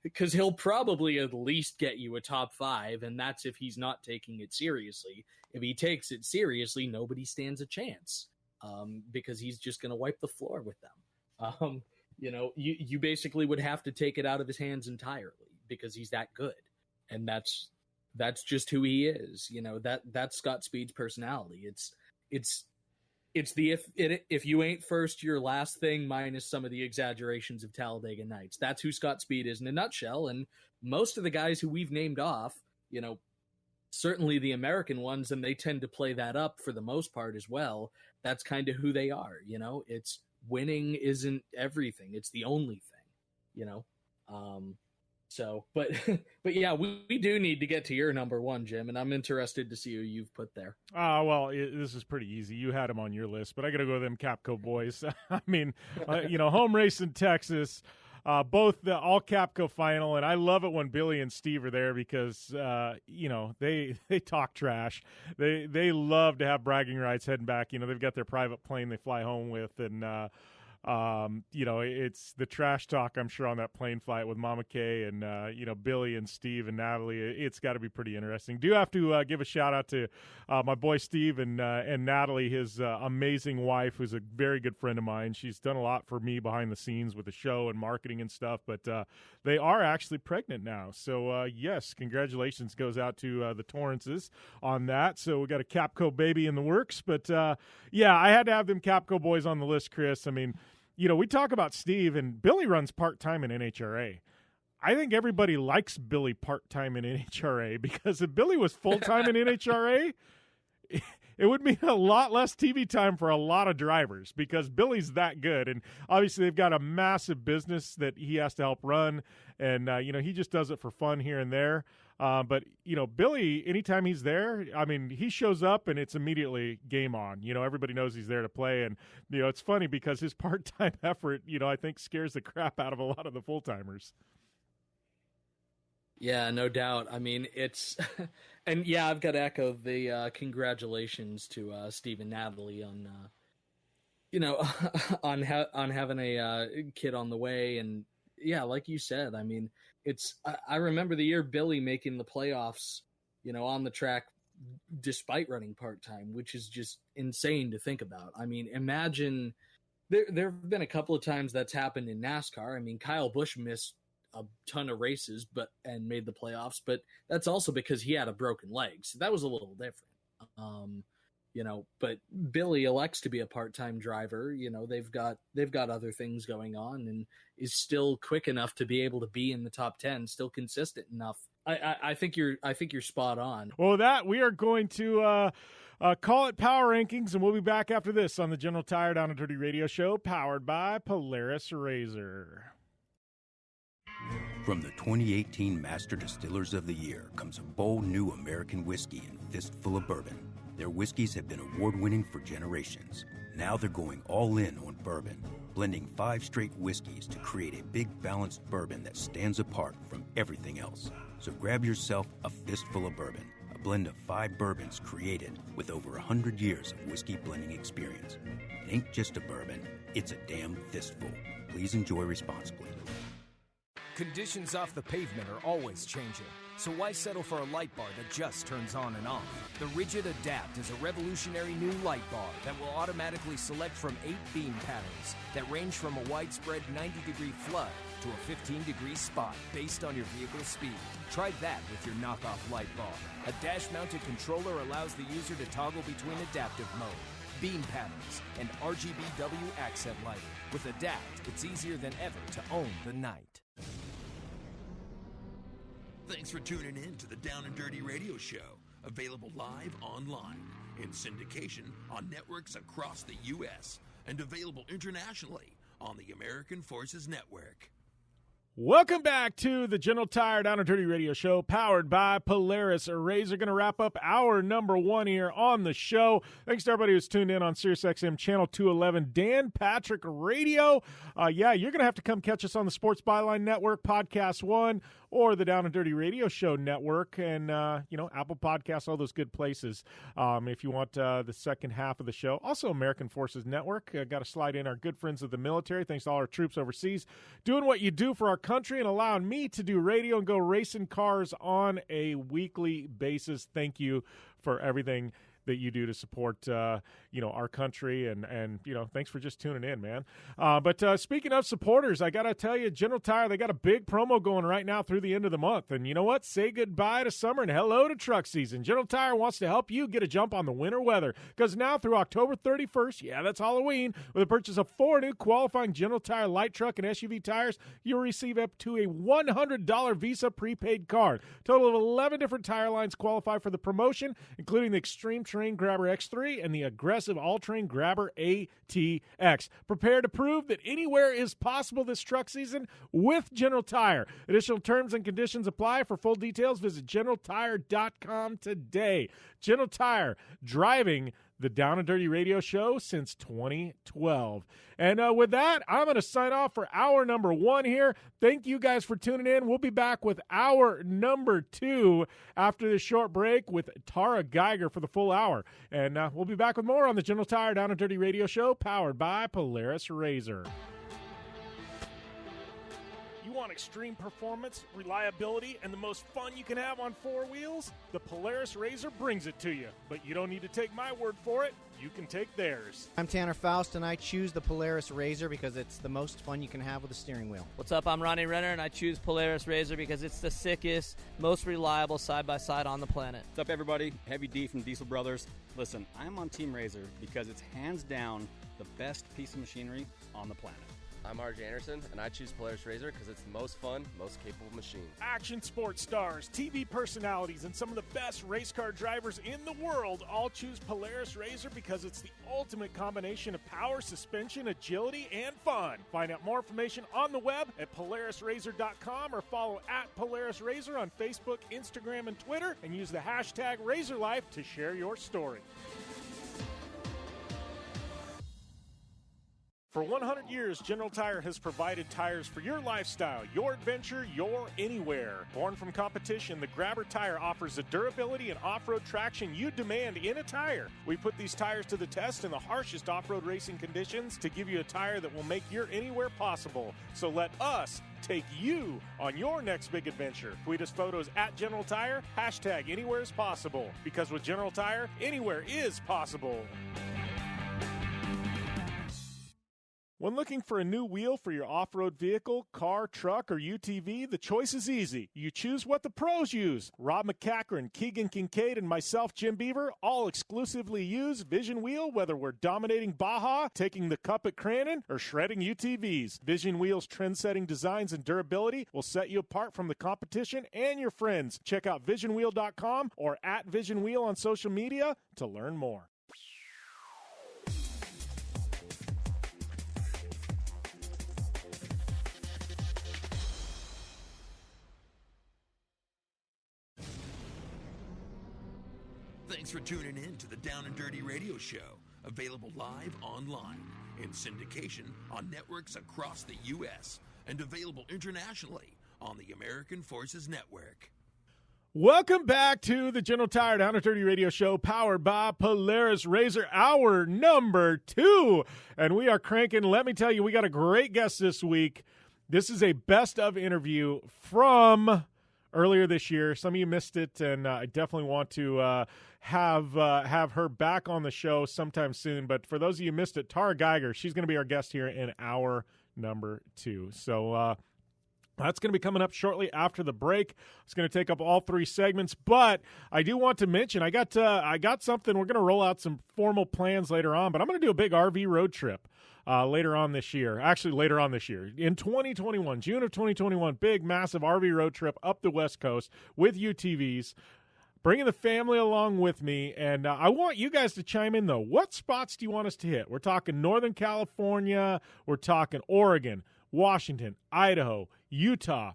because he'll probably at least get you a top 5, and that's if he's not taking it seriously. If he takes it seriously, nobody stands a chance because he's just going to wipe the floor with them. You basically would have to take it out of his hands entirely because he's that good. And that's just who he is. That's Scott Speed's personality. It's the if you ain't first, you're last thing, minus some of the exaggerations of Talladega Nights. That's who Scott Speed is in a nutshell. And most of the guys who we've named off, certainly the American ones, and they tend to play that up for the most part as well. That's kind of who they are. It's winning isn't everything. It's the only thing, but yeah, we do need to get to your number one, Jim, and I'm interested to see who you've put there. This is pretty easy. You had them on your list, but I got to go with them Capco boys. I mean, home race in Texas, both the all Capco final, and I love it when Billy and Steve are there because, they talk trash. They love to have bragging rights heading back. They've got their private plane they fly home with, and it's the trash talk, I'm sure, on that plane flight with Mama Kay and, Billy and Steve and Natalie. It's got to be pretty interesting. Do have to give a shout out to my boy Steve and Natalie, his amazing wife, who's a very good friend of mine. She's done a lot for me behind the scenes with the show and marketing and stuff, but they are actually pregnant now. So, yes, congratulations goes out to the Torrances on that. So we got a Capco baby in the works. But, I had to have them Capco boys on the list, Chris. I mean, we talk about Steve, and Billy runs part-time in NHRA. I think everybody likes Billy part-time in NHRA because if Billy was full-time in NHRA, it would mean a lot less TV time for a lot of drivers because Billy's that good. And obviously they've got a massive business that he has to help run, and, he just does it for fun here and there. But Billy, anytime he's there, I mean, he shows up and it's immediately game on. Everybody knows he's there to play. And, it's funny because his part-time effort, I think scares the crap out of a lot of the full-timers. Yeah, no doubt. I mean, it's – and, yeah, I've got to echo the congratulations to Steve and Natalie on, on having a kid on the way. And, yeah, like you said, I mean – I remember the year Billy making the playoffs, on the track despite running part-time, which is just insane to think about. I mean, imagine there have been a couple of times that's happened in NASCAR. I mean, Kyle Busch missed a ton of races and made the playoffs, but that's also because he had a broken leg. So that was a little different. But Billy elects to be a part-time driver. They've got other things going on and is still quick enough to be able to be in the top 10, still consistent enough. I think you're spot on. Well, that we are going to call it Power Rankings, and we'll be back after this on the General Tire Down and Dirty Radio Show, powered by Polaris RZR. From the 2018 Master Distillers of the Year comes a bold new American whiskey and fistful of bourbon. Their whiskeys have been award-winning for generations. Now they're going all in on bourbon, blending 5 straight whiskeys to create a big balanced bourbon that stands apart from everything else. So grab yourself a fistful of bourbon, a blend of 5 bourbons created with over 100 years of whiskey blending experience. It ain't just a bourbon, it's a damn fistful. Please enjoy responsibly. Conditions off the pavement are always changing, so why settle for a light bar that just turns on and off? The Rigid Adapt is a revolutionary new light bar that will automatically select from 8 beam patterns that range from a widespread 90-degree flood to a 15-degree spot based on your vehicle's speed. Try that with your knockoff light bar. A dash-mounted controller allows the user to toggle between adaptive mode, beam patterns, and RGBW accent lighting. With Adapt, it's easier than ever to own the night. Thanks for tuning in to the Down and Dirty Radio Show, available live online, in syndication on networks across the U.S., and available internationally on the American Forces Network. Welcome back to the General Tire Down and Dirty Radio Show, powered by Polaris RZR. Going to wrap up our number one here on the show. Thanks to everybody who's tuned in on SiriusXM Channel 211, Dan Patrick Radio. You're going to have to come catch us on the Sports Byline Network, Podcast One, or the Down and Dirty Radio Show Network, and, Apple Podcasts, all those good places if you want the second half of the show. Also, American Forces Network. Got to slide in our good friends of the military. Thanks to all our troops overseas doing what you do for our country and allowing me to do radio and go racing cars on a weekly basis. Thank you for everything that you do to support, our country. And thanks for just tuning in, man. But speaking of supporters, I got to tell you, General Tire, they got a big promo going right now through the end of the month. And you know what? Say goodbye to summer and hello to truck season. General Tire wants to help you get a jump on the winter weather, because now through October 31st, yeah, that's Halloween, with a purchase of 4 new qualifying General Tire light truck and SUV tires, you'll receive up to a $100 Visa prepaid card. Total of 11 different tire lines qualify for the promotion, including the Extreme Terrain Grabber X3 and the Aggressive All-Terrain Grabber ATX. Prepare to prove that anywhere is possible this truck season with General Tire. Additional terms and conditions apply. For full details, visit GeneralTire.com today. General Tire, driving the Down and Dirty Radio Show since 2012. And with that, I'm going to sign off for hour number 1 here. Thank you guys for tuning in. We'll be back with hour number 2 after this short break with Tarah Gieger for the full hour. And we'll be back with more on the General Tire Down and Dirty Radio Show, powered by Polaris RZR. You want extreme performance, reliability, and the most fun you can have on 4 wheels? The Polaris RZR brings it to you. But you don't need to take my word for it. You can take theirs. I'm Tanner Faust, and I choose the Polaris RZR because it's the most fun you can have with a steering wheel. What's up? I'm Ronnie Renner, and I choose Polaris RZR because it's the sickest, most reliable side-by-side on the planet. What's up, everybody? Heavy D from Diesel Brothers. Listen, I'm on Team RZR because it's hands down the best piece of machinery on the planet. I'm RJ Anderson, and I choose Polaris RZR because it's the most fun, most capable machine. Action sports stars, TV personalities, and some of the best race car drivers in the world all choose Polaris RZR because it's the ultimate combination of power, suspension, agility, and fun. Find out more information on the web at PolarisRZR.com or follow at Polaris RZR on Facebook, Instagram, and Twitter, and use the hashtag RazorLife to share your story. For 100 years, General Tire has provided tires for your lifestyle, your adventure, your anywhere. Born from competition, the Grabber tire offers the durability and off-road traction you demand in a tire. We put these tires to the test in the harshest off-road racing conditions to give you a tire that will make your anywhere possible. So let us take you on your next big adventure. Tweet us photos at General Tire, hashtag anywhere is possible. Because with General Tire, anywhere is possible. When looking for a new wheel for your off-road vehicle, car, truck, or UTV, the choice is easy. You choose what the pros use. Rob McCachran, Keegan Kincaid, and myself, Jim Beaver, all exclusively use Vision Wheel, whether we're dominating Baja, taking the cup at Crandon, or shredding UTVs. Vision Wheel's trend-setting designs and durability will set you apart from the competition and your friends. Check out VisionWheel.com or at Vision Wheel on social media to learn more. Thanks for tuning in to the Down and Dirty Radio Show, available live online, in syndication on networks across the U.S., and available internationally on the American Forces Network. Welcome back to the General Tire Down and Dirty Radio Show, powered by Polaris RZR, hour number 2. And we are cranking. Let me tell you, we got a great guest this week. This is a best of interview from earlier this year. Some of you missed it, and I definitely want to have her back on the show sometime soon. But for those of you who missed it, Tarah Gieger, she's going to be our guest here in hour number 2. So that's going to be coming up shortly after the break. It's going to take up all 3 segments, but I do want to mention I got something. We're going to roll out some formal plans later on, but I'm going to do a big RV road trip later on this year. Actually, later on this year. In 2021, June of 2021, big, massive RV road trip up the West Coast with UTVs, bringing the family along with me. And I want you guys to chime in, though. What spots do you want us to hit? We're talking Northern California. We're talking Oregon, Washington, Idaho, Utah.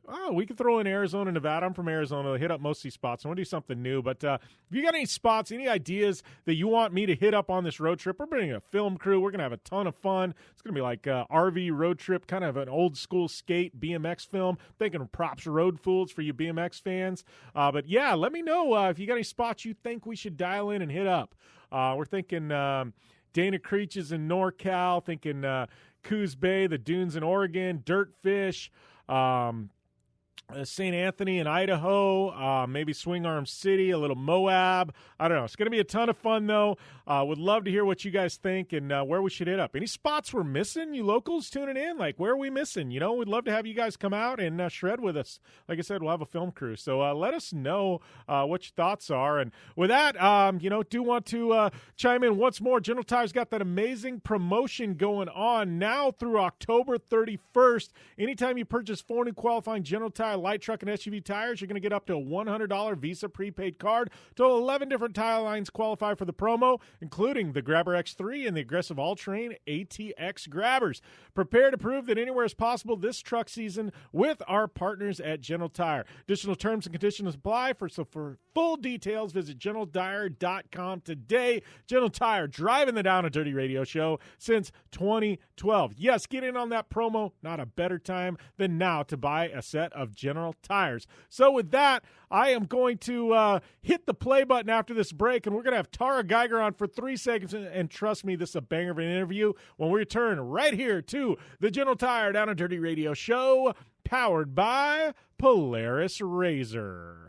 Oh, we could throw in Arizona, Nevada. I'm from Arizona. We'll hit up most of these spots. I want to do something new. But if you got any spots, any ideas that you want me to hit up on this road trip, we're bringing a film crew. We're going to have a ton of fun. It's going to be like RV road trip, kind of an old school skate BMX film. Thinking of props road fools for you BMX fans. But yeah, let me know if you got any spots you think we should dial in and hit up. We're thinking Dana Creech is in NorCal, thinking Coos Bay, the dunes in Oregon, Dirtfish, St. Anthony in Idaho, maybe Swing Arm City, a little Moab. I don't know. It's going to be a ton of fun, though. Would love to hear what you guys think and where we should hit up. Any spots we're missing, you locals tuning in? Like, where are we missing? You know, we'd love to have you guys come out and shred with us. Like I said, we'll have a film crew. So let us know what your thoughts are. And with that, do want to chime in once more. General Tire's got that amazing promotion going on now through October 31st. Anytime you purchase 4 new qualifying General Tire light truck and SUV tires, you're going to get up to a $100 Visa prepaid card. Total 11 different tire lines qualify for the promo, including the Grabber X3 and the aggressive all-terrain ATX Grabbers. Prepare to prove that anywhere is possible this truck season with our partners at General Tire. Additional terms and conditions apply. For full details, visit GeneralTire.com today. General Tire, driving the Down and Dirty Radio Show since 2012. Yes, get in on that promo. Not a better time than now to buy a set of General Tires. So with that, I am going to hit the play button after this break, and we're going to have Tarah Gieger on for 3 seconds, and trust me, this is a banger of an interview when we return right here to the General Tire Down and Dirty Radio Show, powered by Polaris RZR.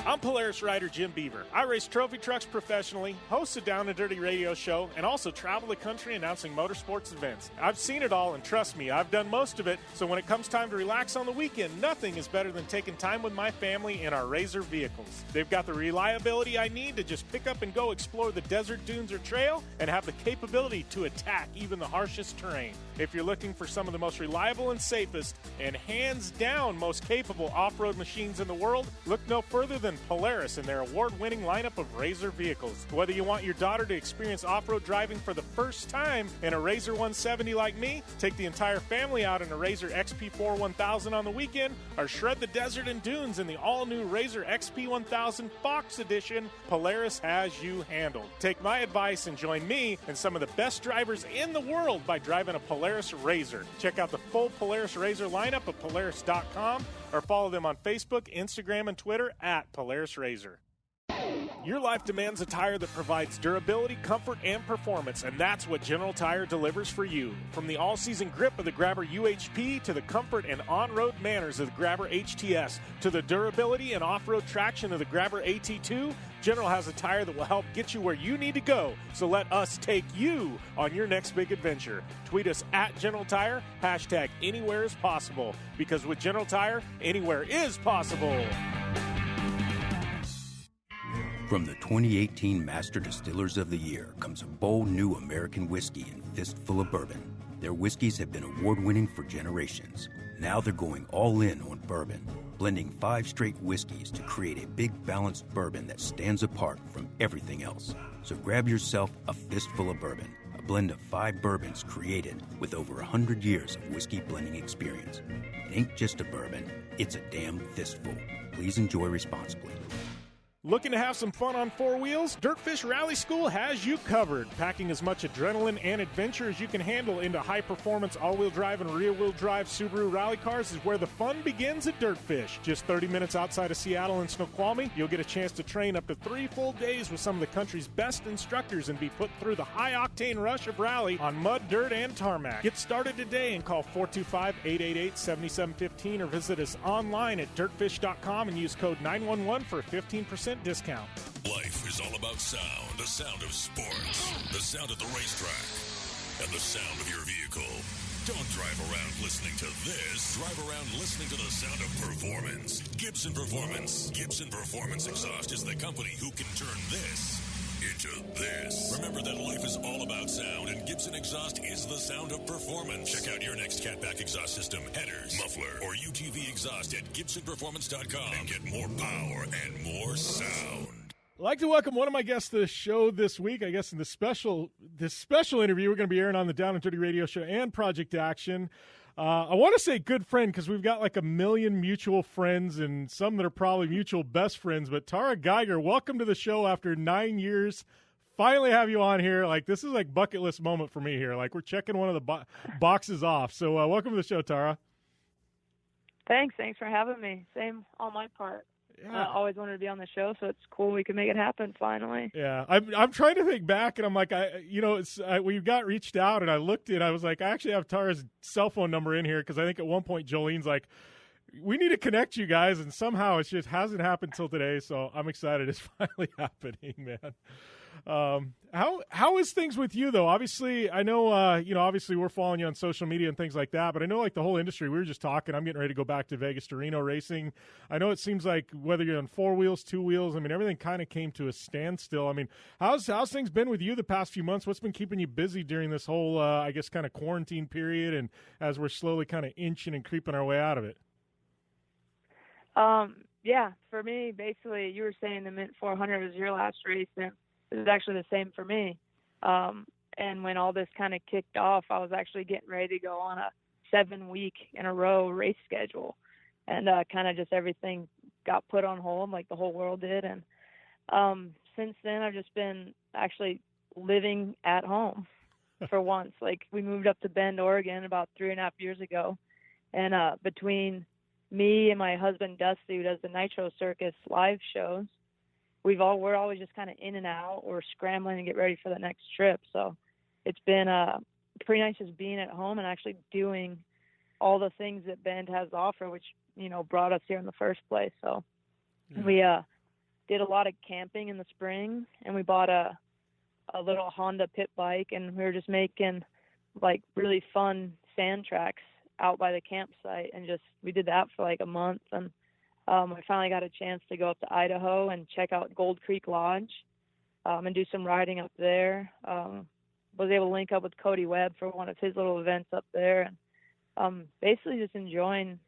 I'm Polaris rider Jim Beaver. I race trophy trucks professionally, host a Down and Dirty radio show, and also travel the country announcing motorsports events. I've seen it all, and trust me, I've done most of it, so when it comes time to relax on the weekend, nothing is better than taking time with my family in our RZR vehicles. They've got the reliability I need to just pick up and go explore the desert, dunes, or trail, and have the capability to attack even the harshest terrain. If you're looking for some of the most reliable and safest, and hands down most capable off-road machines in the world, look no further than Polaris and their award-winning lineup of RZR vehicles. Whether you want your daughter to experience off-road driving for the first time in a RZR 170 like me, take the entire family out in a RZR XP4 1000 on the weekend, or shred the desert and dunes in the all-new RZR XP 1000 Fox Edition, Polaris has you handled. Take my advice and join me and some of the best drivers in the world by driving a Polaris RZR. Check out the full Polaris RZR lineup at Polaris.com or follow them on Facebook, Instagram, and Twitter at Polaris RZR. Your life demands a tire that provides durability, comfort, and performance, and that's what General Tire delivers for you. From the all-season grip of the Grabber UHP to the comfort and on-road manners of the Grabber HTS to the durability and off-road traction of the Grabber AT2, General has a tire that will help get you where you need to go. So let us take you on your next big adventure. Tweet us at General Tire, hashtag anywhere is possible, because with General Tire, anywhere is possible. From the 2018 Master Distillers of the Year comes a bold new American whiskey and fistful of bourbon. Their whiskeys have been award-winning for generations. Now they're going all in on bourbon, blending 5 straight whiskeys to create a big balanced bourbon that stands apart from everything else. So grab yourself a fistful of bourbon, a blend of 5 bourbons created with over 100 years of whiskey blending experience. It ain't just a bourbon, it's a damn fistful. Please enjoy responsibly. Looking to have some fun on 4 wheels? Dirtfish Rally School has you covered. Packing as much adrenaline and adventure as you can handle into high-performance all-wheel drive and rear-wheel drive Subaru rally cars is where the fun begins at Dirtfish. Just 30 minutes outside of Seattle in Snoqualmie, you'll get a chance to train up to 3 full days with some of the country's best instructors and be put through the high-octane rush of rally on mud, dirt, and tarmac. Get started today and call 425-888-7715 or visit us online at dirtfish.com and use code 911 for a 15% discount. Life is all about sound, the sound of sports, the sound at the racetrack, and the sound of your vehicle. Don't drive around listening to this. Drive around listening to the sound of performance. Gibson Performance. Gibson Performance Exhaust is the company who can turn this into this. Remember that life is all about sound, and Gibson Exhaust is the sound of performance. Check out your next catback exhaust system, headers, muffler, or UTV exhaust at GibsonPerformance.com and get more power and more sound. I'd like to welcome one of my guests to the show this week. I guess in this special interview we're going to be airing on the Down and Dirty Radio Show and Project Action. I want to say good friend because we've got like a million mutual friends and some that are probably mutual best friends. But Tarah Gieger, welcome to the show after 9 years. Finally have you on here. Like, this is like bucket list moment for me here. Like, we're checking one of the boxes off. So welcome to the show, Tarah. Thanks for having me. Same on my part. Yeah. I always wanted to be on the show, so it's cool we can make it happen finally. Yeah, I'm trying to think back, and I'm like, we got reached out, and I looked, and I was like, I actually have Tara's cell phone number in here because I think at one point Jolene's like, We need to connect you guys, and somehow it just hasn't happened till today. So I'm excited it's finally happening, man. How is things with you though? Obviously, I know obviously we're following you on social media and things like that, but I know like the whole industry. We were just talking. I'm getting ready to go back to Vegas to Reno racing. I know it seems like whether you're on 4 wheels, 2 wheels, I mean everything kind of came to a standstill. I mean, how's things been with you the past few months? What's been keeping you busy during this whole I guess kind of quarantine period, and as we're slowly kind of inching and creeping our way out of it? Yeah, for me, basically, you were saying the Mint 400 was your last race, and it was actually the same for me. And when all this kind of kicked off, I was actually getting ready to go on a 7-week in a row race schedule, and kind of just everything got put on hold, like the whole world did. And since then, I've just been actually living at home for once. Like we moved up to Bend, Oregon, about 3.5 years ago, and between me and my husband Dusty, who does the Nitro Circus live shows, we're always just kind of in and out or scrambling to get ready for the next trip. So it's been pretty nice just being at home and actually doing all the things that Bend has to offer, which brought us here in the first place. So we did a lot of camping in the spring, and we bought a little Honda pit bike, and we were just making like really fun sand tracks out by the campsite, and we did that for like a month. And I finally got a chance to go up to Idaho and check out Gold Creek Lodge and do some riding up there. Was able to link up with Cody Webb for one of his little events up there, and basically just enjoying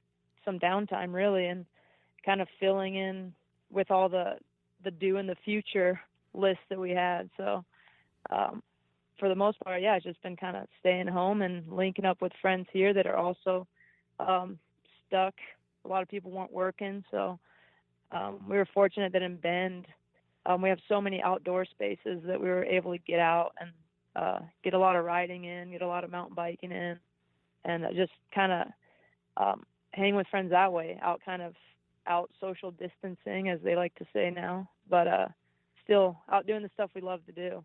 some downtime really, and kind of filling in with all the do in the future list that we had. So for the most part, yeah, it's just been kind of staying home and linking up with friends here that are also stuck. A lot of people weren't working, so we were fortunate that in Bend we have so many outdoor spaces that we were able to get out and get a lot of riding in, get a lot of mountain biking in, and just kind of hang with friends that way, out social distancing, as they like to say now, but still out doing the stuff we love to do.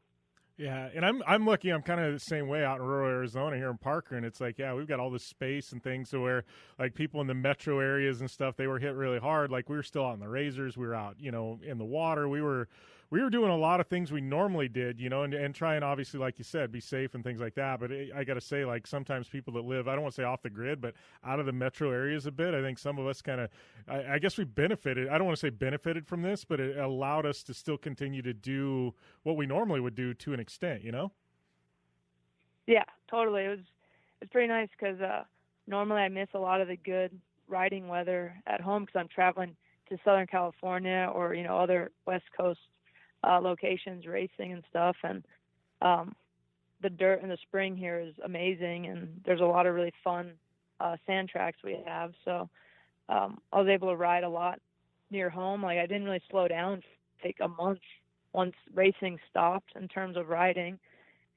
Yeah, and I'm lucky. I'm kind of the same way out in rural Arizona here in Parker, and it's like, yeah, we've got all this space and things to where, like, people in the metro areas and stuff, they were hit really hard. Like, we were still out in the razors, we were out, in the water, we were doing a lot of things we normally did, and trying, obviously, like you said, be safe and things like that. But I got to say, like, sometimes people that live, I don't want to say off the grid, but out of the metro areas a bit, I think some of us kind of, I guess we benefited. I don't want to say benefited from this, but it allowed us to still continue to do what we normally would do to an extent, Yeah, totally. It's pretty nice because normally I miss a lot of the good riding weather at home because I'm traveling to Southern California or, other West Coast locations racing and stuff, and the dirt in the spring here is amazing, and there's a lot of really fun sand tracks we have, so I was able to ride a lot near home. Like I didn't really slow down for take a month once racing stopped in terms of riding,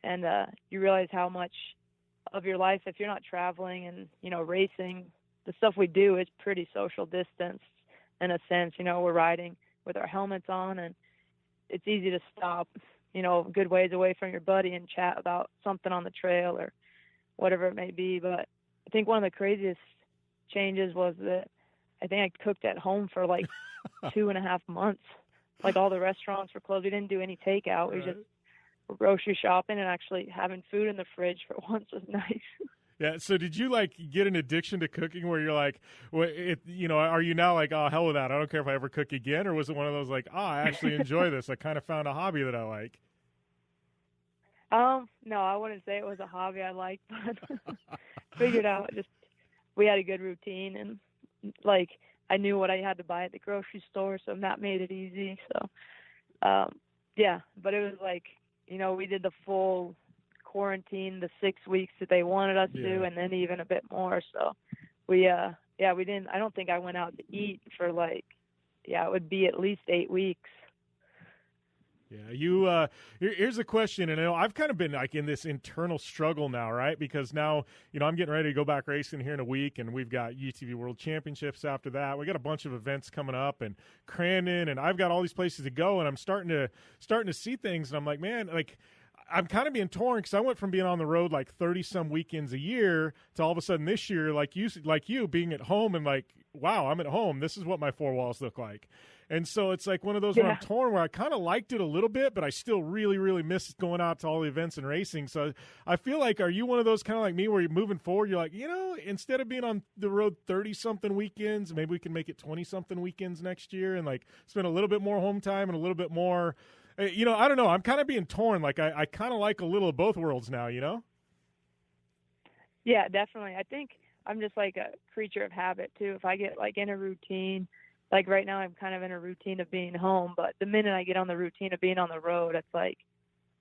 and you realize how much of your life, if you're not traveling and racing, the stuff we do is pretty social distance in a sense. We're riding with our helmets on, and it's easy to stop, a good ways away from your buddy and chat about something on the trail or whatever it may be. But I think one of the craziest changes was that I think I cooked at home for like 2.5 months. Like all the restaurants were closed. We didn't do any takeout. We just were grocery shopping, and actually having food in the fridge for once was nice. Yeah. So did you get an addiction to cooking where you're like, are you now like, oh, hell with that, I don't care if I ever cook again? Or was it one of those like, I actually enjoy this, I kind of found a hobby that I like? No, I wouldn't say it was a hobby I liked, but figured out we had a good routine, and like I knew what I had to buy at the grocery store, so that made it easy. So yeah, but it was like, we did the full quarantine, the 6 weeks that they wanted us to, and then even a bit more. So we didn't, I don't think I went out to eat for it would be at least 8 weeks. Yeah, here's a question, and I've kind of been in this internal struggle now, right? Because now, I'm getting ready to go back racing here in a week, and we've got UTV World Championships after that. We got a bunch of events coming up, and Crandon, and I've got all these places to go, and I'm starting to see things, and I'm like, man, I'm kind of being torn because I went from being on the road 30 some weekends a year to all of a sudden this year, like you being at home and wow, I'm at home. This is what my four walls look like. And so it's like one of those where I'm torn, where I kind of liked it a little bit, but I still really, really miss going out to all the events and racing. So I feel like, are you one of those kind of like me where you're moving forward, you're like, instead of being on the road 30-something weekends, maybe we can make it 20-something weekends next year and like spend a little bit more home time and a little bit more, I don't know. I'm kind of being torn. Like I kind of like a little of both worlds now, Yeah, definitely. I think I'm just like a creature of habit too. If I get like in a routine, like right now I'm kind of in a routine of being home, but the minute I get on the routine of being on the road, it's like,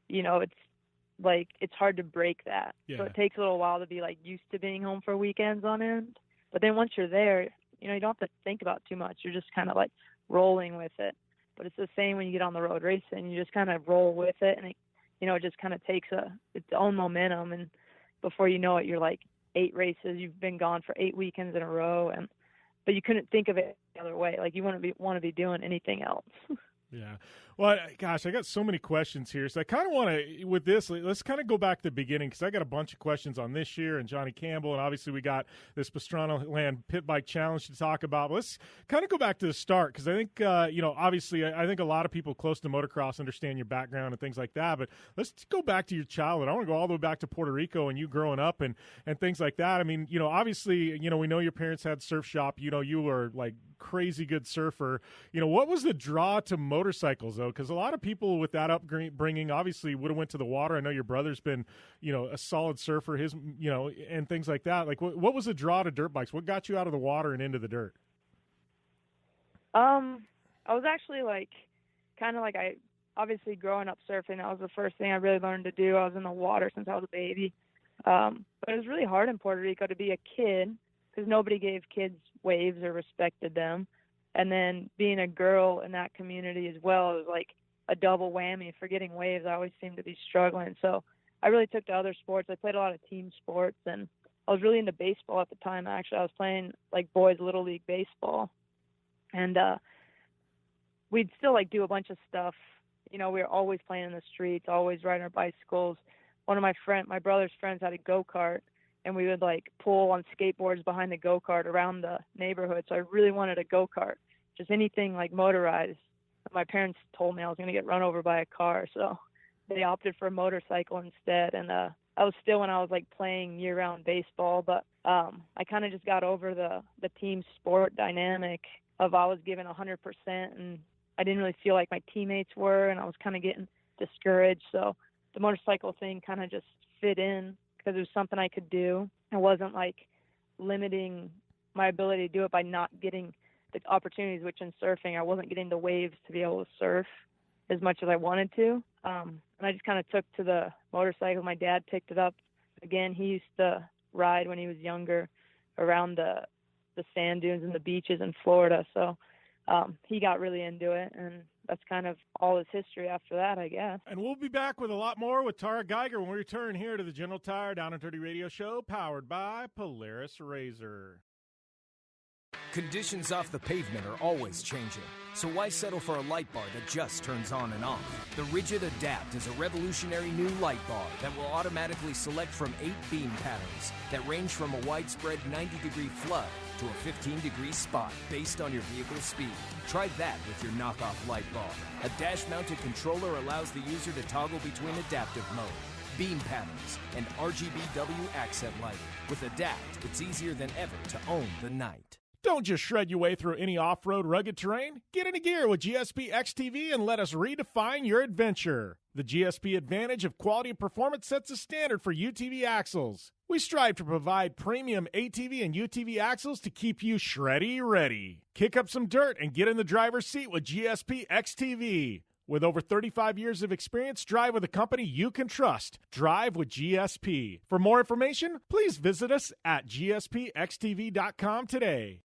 it's hard to break that. Yeah. So it takes a little while to be like used to being home for weekends on end. But then once you're there, you don't have to think about too much. You're just kind of like rolling with it. But it's the same when you get on the road racing. You just kind of roll with it, and it just kind of takes its own momentum. And before you know it, you're like 8 races. You've been gone for 8 weekends in a row, but you couldn't think of it the other way. Like you want to be doing anything else. Yeah. Well, gosh, I got so many questions here. So I kind of want to, with this, let's kind of go back to the beginning, because I got a bunch of questions on this year and Johnny Campbell, and obviously we got this Pastrana Land Pit Bike Challenge to talk about. But let's kind of go back to the start, because I think, obviously I think a lot of people close to motocross understand your background and things like that. But let's go back to your childhood. I want to go all the way back to Puerto Rico and you growing up and things like that. I mean, obviously, we know your parents had surf shop. You were like crazy good surfer. What was the draw to motorcycles, though? Because a lot of people with that upbringing obviously would have went to the water. I know your brother's been, a solid surfer, and things like that. Like, what was the draw to dirt bikes? What got you out of the water and into the dirt? I was actually I obviously growing up surfing, that was the first thing I really learned to do. I was in the water since I was a baby. But it was really hard in Puerto Rico to be a kid, because nobody gave kids waves or respected them. And then being a girl in that community as well, it was like a double whammy for getting waves. I always seemed to be struggling. So I really took to other sports. I played a lot of team sports, and I was really into baseball at the time. Actually, I was playing like boys Little League baseball. And we'd still like do a bunch of stuff. We were always playing in the streets, always riding our bicycles. One of my brother's friends had a go-kart, and we would like pull on skateboards behind the go-kart around the neighborhood. So I really wanted a go-kart, just anything like motorized. My parents told me I was going to get run over by a car, so they opted for a motorcycle instead. And I was still when I was like playing year-round baseball, but I kind of just got over the team sport dynamic of I was giving 100%, and I didn't really feel like my teammates were, and I was kind of getting discouraged. So the motorcycle thing kind of just fit in, because it was something I could do. It wasn't like limiting my ability to do it by not getting the opportunities, which in surfing, I wasn't getting the waves to be able to surf as much as I wanted to. And I just kind of took to the motorcycle. My dad picked it up. Again, he used to ride when he was younger around the sand dunes and the beaches in Florida. So he got really into it, and that's kind of all his history after that, I guess. And we'll be back with a lot more with Tarah Gieger when we return here to the General Tire Down and Dirty Radio Show, powered by Polaris RZR. Conditions off the pavement are always changing, so why settle for a light bar that just turns on and off? The Rigid Adapt is a revolutionary new light bar that will automatically select from 8 beam patterns that range from a widespread 90-degree flood to a 15-degree spot based on your vehicle's speed. Try that with your knockoff light bar. A dash-mounted controller allows the user to toggle between adaptive mode, beam patterns, and RGBW accent lighting. With Adapt, it's easier than ever to own the night. Don't just shred your way through any off-road rugged terrain. Get into gear with GSP XTV and let us redefine your adventure. The GSP advantage of quality and performance sets a standard for UTV axles. We strive to provide premium ATV and UTV axles to keep you shreddy ready. Kick up some dirt and get in the driver's seat with GSP XTV. With over 35 years of experience, drive with a company you can trust. Drive with GSP. For more information, please visit us at gspxtv.com today.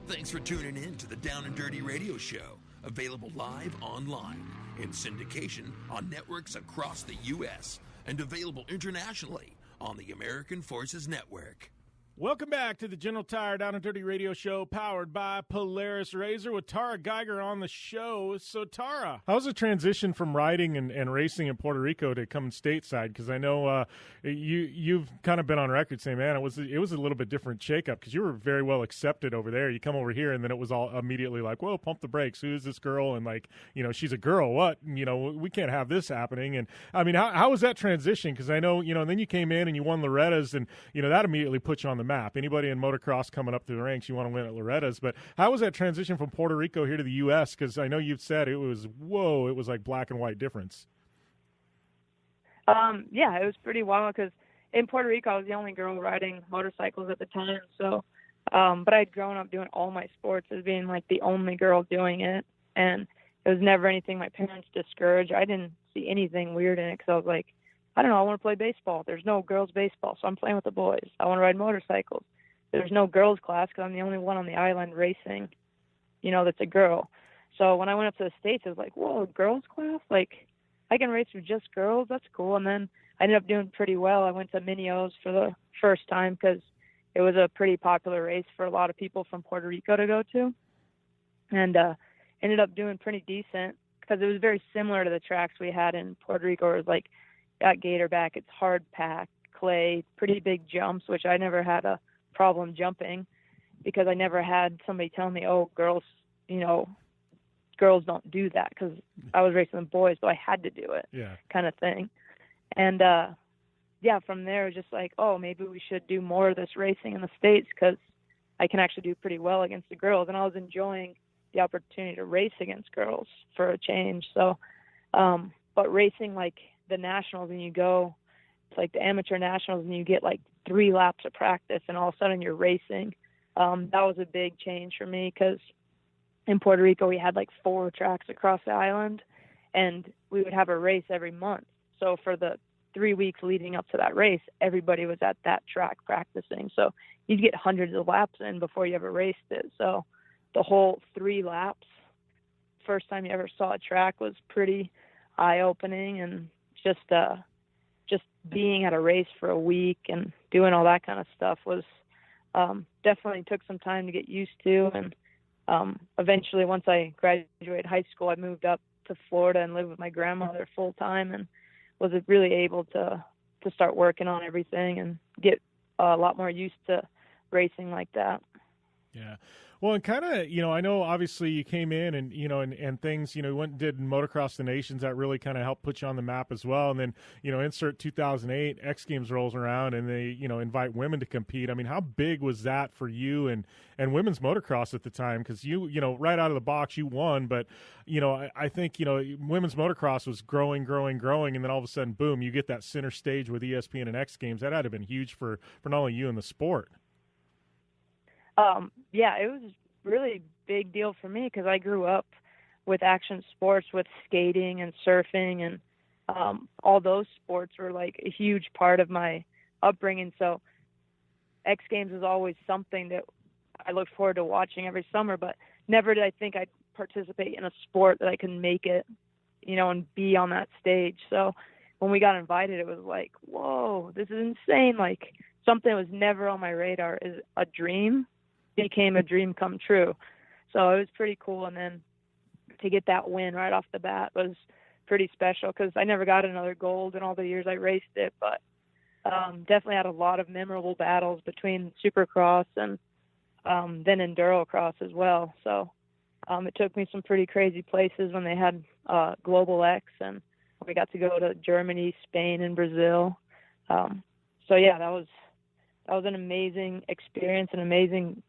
Thanks for tuning in to the Down and Dirty Radio Show, available live online, in syndication on networks across the U.S., and available internationally on the American Forces Network. Welcome back to the General Tire Down and Dirty Radio Show, powered by Polaris RZR, with Tarah Gieger on the show. So, Tarah, how's the transition from riding and racing in Puerto Rico to coming stateside? Because I know you've kind of been on record saying, man, it was a little bit different shakeup because you were very well accepted over there. You come over here, and then it was all immediately like, whoa, pump the brakes. Who is this girl? And like, she's a girl. What? We can't have this happening. And I mean, how was that transition? Because I know, and then you came in and you won Loretta's, and that immediately put you on the map. Anybody in motocross coming up through the ranks, you want to win at Loretta's. But how was that transition from Puerto Rico here to the U.S.? Because I know you've said it was like black and white difference. Yeah, it was pretty wild because in Puerto Rico, I was the only girl riding motorcycles at the time. So, but I'd grown up doing all my sports as being like the only girl doing it. And it was never anything my parents discouraged. I didn't see anything weird in it because I was like, I don't know, I want to play baseball. There's no girls' baseball, so I'm playing with the boys. I want to ride motorcycles. There's no girls' class because I'm the only one on the island racing, that's a girl. So when I went up to the States, I was like, whoa, girls' class? Like, I can race with just girls? That's cool. And then I ended up doing pretty well. I went to Mini-O's for the first time because it was a pretty popular race for a lot of people from Puerto Rico to go to. And ended up doing pretty decent because it was very similar to the tracks we had in Puerto Rico. It was like, at Gatorback, it's hard pack, clay, pretty big jumps, which I never had a problem jumping because I never had somebody tell me, oh, girls don't do that, because I was racing with boys, so I had to do it, kind of thing. And, from there, it was just like, oh, maybe we should do more of this racing in the States because I can actually do pretty well against the girls. And I was enjoying the opportunity to race against girls for a change. So, but racing like the nationals, and you go to like the amateur nationals and you get like 3 laps of practice and all of a sudden you're racing. That was a big change for me because in Puerto Rico we had like 4 tracks across the island and we would have a race every month. So for the 3 weeks leading up to that race, everybody was at that track practicing. So you'd get hundreds of laps in before you ever raced it. So the whole 3 laps, first time you ever saw a track, was pretty eye-opening. And just being at a race for a week and doing all that kind of stuff was definitely took some time to get used to. And eventually, once I graduated high school, I moved up to Florida and lived with my grandmother full time, and was really able to start working on everything and get a lot more used to racing like that. Yeah. Well, and kind of, I know obviously you came in and, and things, you went and did Motocross the Nations. That really kind of helped put you on the map as well. And then, insert 2008, X Games rolls around and they, invite women to compete. I mean, how big was that for you and women's motocross at the time? Because you right out of the box, you won. But, I think, women's motocross was growing. And then all of a sudden, boom, you get that center stage with ESPN and X Games. That had to have been huge for not only you and the sport. It was really big deal for me because I grew up with action sports, with skating and surfing, and all those sports were like a huge part of my upbringing. So X Games is always something that I look forward to watching every summer, but never did I think I'd participate in a sport that I could make it, and be on that stage. So when we got invited, it was like, whoa, this is insane. Like, something that was never on my radar is a dream became a dream come true. So it was pretty cool. And then to get that win right off the bat was pretty special because I never got another gold in all the years I raced it, but definitely had a lot of memorable battles between Supercross and then Endurocross as well. So it took me some pretty crazy places when they had Global X, and we got to go to Germany, Spain, and Brazil. That was an amazing experience, an amazing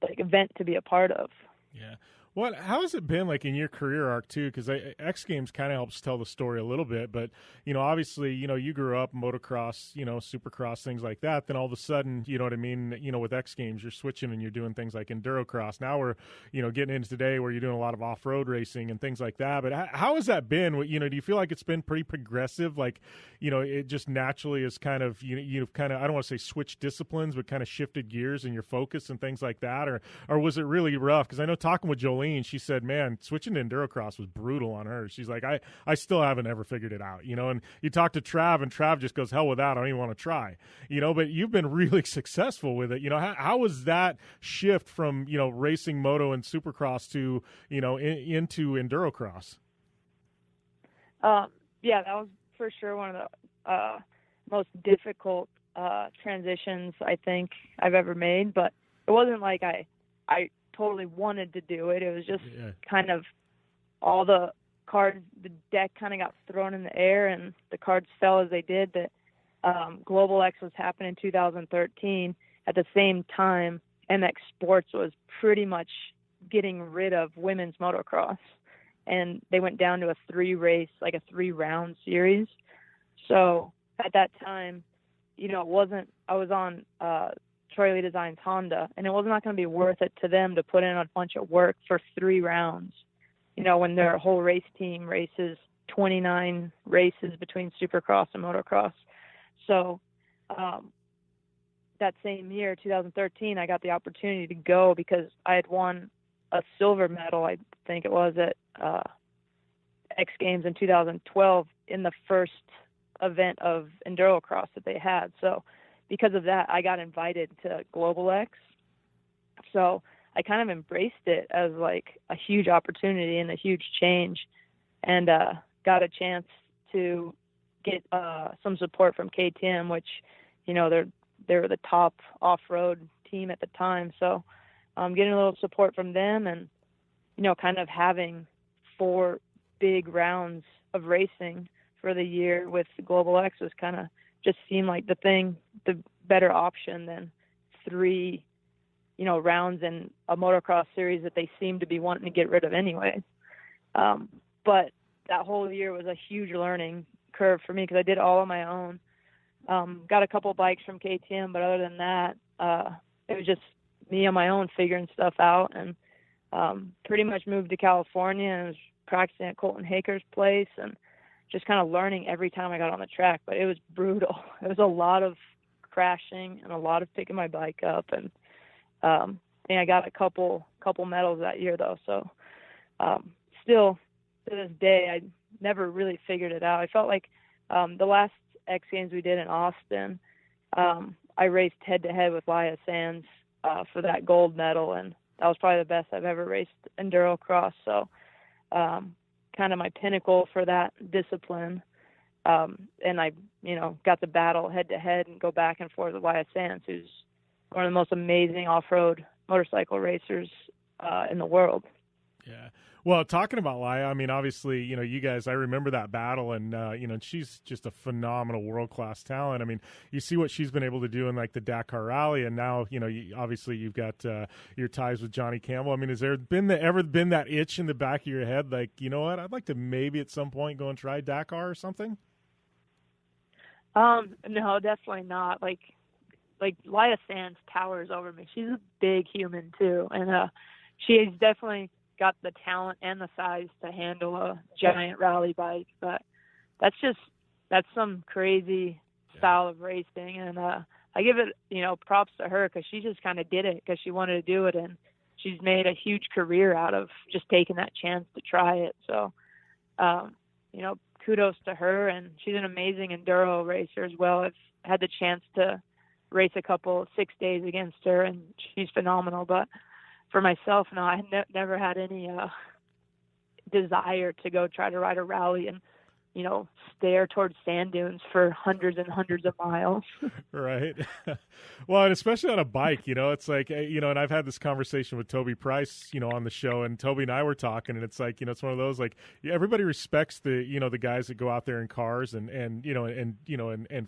event to be a part of. Yeah. How has it been like in your career arc too? Because X Games kind of helps tell the story a little bit, but obviously, you grew up motocross, supercross, things like that. Then all of a sudden, you know what I mean? With X Games, you're switching and you're doing things like Endurocross. Now we're, getting into today where you're doing a lot of off-road racing and things like that. But how has that been? Do you feel like it's been pretty progressive? Like, it just naturally is kind of, you've kind of, I don't want to say switched disciplines, but kind of shifted gears in your focus and things like that, or was it really rough? Because I know talking with Jolene Colleen, she said, man, switching to endurocross was brutal on her. She's like, I still haven't ever figured it out, and you talk to Trav, and Trav just goes, hell with that, I don't even want to try, but you've been really successful with it. How was that shift from, racing moto and supercross to, into endurocross? Yeah, that was for sure one of the most difficult transitions I think I've ever made, but it wasn't like I totally wanted to do it. It was just kind of all the cards, the deck kind of got thrown in the air and the cards fell as they did. That Global X was happening in 2013. At the same time, MX Sports was pretty much getting rid of women's motocross, and they went down to a 3-round series. So at that time, it wasn't, I was on Troy Lee Design's Honda, and it was not going to be worth it to them to put in a bunch of work for 3 rounds, when their whole race team races 29 races between supercross and motocross. So that same year, 2013, I got the opportunity to go because I had won a silver medal, I think it was, at X Games in 2012 in the first event of endurocross that they had. So because of that, I got invited to Global X. So I kind of embraced it as like a huge opportunity and a huge change, and got a chance to get some support from KTM, which, they were the top off-road team at the time. So getting a little support from them and, kind of having 4 big rounds of racing for the year with Global X was kind of just seemed like the better option than 3, rounds in a motocross series that they seemed to be wanting to get rid of anyway. But that whole year was a huge learning curve for me because I did all on my own. Got a couple bikes from KTM, but other than that, it was just me on my own figuring stuff out, and pretty much moved to California and was practicing at Colton Haker's place and just kind of learning every time I got on the track. But it was brutal. It was a lot of crashing and a lot of picking my bike up, and I got a couple medals that year though. So still to this day, I never really figured it out. I felt like the last X Games we did in Austin, I raced head-to-head with Laia Sands for that gold medal, and that was probably the best I've ever raced endurocross. So kind of my pinnacle for that discipline. And I, got to battle head-to-head and go back and forth with Laia Sands, who's one of the most amazing off-road motorcycle racers in the world. Yeah. Well, talking about Laia, I mean, obviously, you guys, I remember that battle, and, she's just a phenomenal world-class talent. I mean, you see what she's been able to do in, like, the Dakar Rally, and now, obviously you've got your ties with Johnny Campbell. I mean, has there ever been that itch in the back of your head, like, you know what, I'd like to maybe at some point go and try Dakar or something? No, definitely not. Like Laia Sands towers over me. She's a big human, too, and she's definitely got the talent and the size to handle a giant rally bike, but that's some crazy style of racing, and I give it props to her because she just kind of did it because she wanted to do it, and she's made a huge career out of just taking that chance to try it. So kudos to her, and she's an amazing enduro racer as well. I've had the chance to race a couple 6 days against her, and she's phenomenal. But for myself, no, I never had any desire to go try to ride a rally and, stare towards sand dunes for hundreds and hundreds of miles. Right. Well, and especially on a bike, it's like, and I've had this conversation with Toby Price, on the show, and Toby and I were talking, and it's like, it's one of those, like, everybody respects the, the guys that go out there in cars and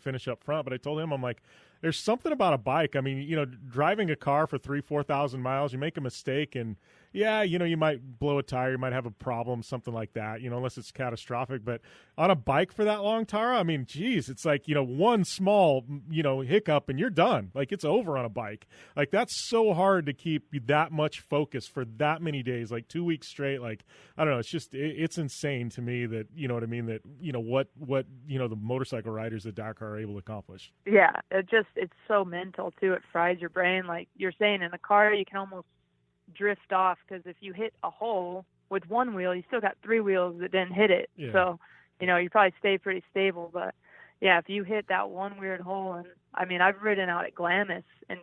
finish up front. But I told him, I'm like, there's something about a bike. I mean, driving a car for 4,000 miles, you make a mistake, and yeah, you might blow a tire, you might have a problem, something like that, unless it's catastrophic. But on a bike for that long, Tara, I mean, geez, it's like, one small, hiccup and you're done. Like, it's over on a bike. Like, that's so hard to keep that much focus for that many days, like 2 weeks straight. Like, I don't know, it's just, it's insane to me that, what the motorcycle riders at Dakar are able to accomplish. Yeah, it's so mental too. It fries your brain. Like you're saying, in the car, you can almost drift off, because if you hit a hole with one wheel, you still got 3 wheels that didn't hit it. Yeah. So, you probably stay pretty stable. But, yeah, if you hit that one weird hole, and, I mean, I've ridden out at Glamis and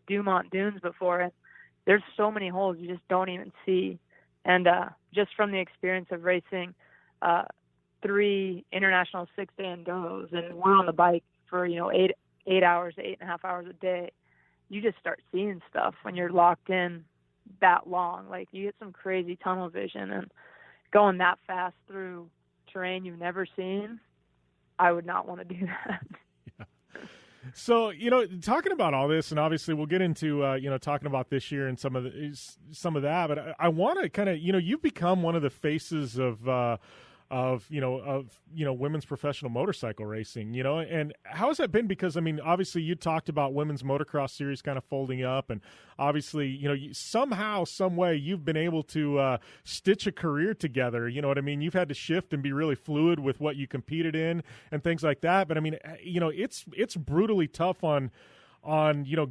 Dumont Dunes before, and there's so many holes you just don't even see. And just from the experience of racing 3 international 6-day enduros, and we're on the bike for, 8 hours, 8.5 hours a day, you just start seeing stuff when you're locked in that long. Like, you get some crazy tunnel vision, and going that fast through terrain you've never seen, I would not want to do that. So, talking about all this, and obviously we'll get into, talking about this year and some of that, but I want to kind of, you've become one of the faces of women's professional motorcycle racing, and how has that been? Because, I mean, obviously you talked about women's motocross series kind of folding up, and obviously, somehow, some way you've been able to stitch a career together. You know what I mean? You've had to shift and be really fluid with what you competed in and things like that. But I mean, it's brutally tough on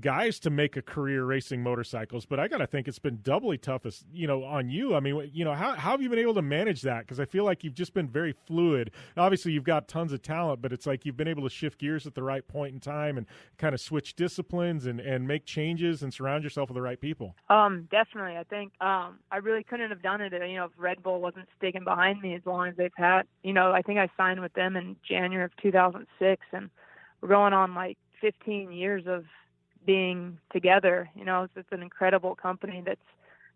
guys to make a career racing motorcycles, but I gotta think it's been doubly tough on you. I mean, how have you been able to manage that? Because I feel like you've just been very fluid. Obviously, you've got tons of talent, but it's like you've been able to shift gears at the right point in time and kind of switch disciplines and make changes and surround yourself with the right people. Definitely. I think I really couldn't have done it, if Red Bull wasn't sticking behind me as long as they've had. I think I signed with them in January of 2006, and we're going on like 15 years of being together. It's an incredible company that's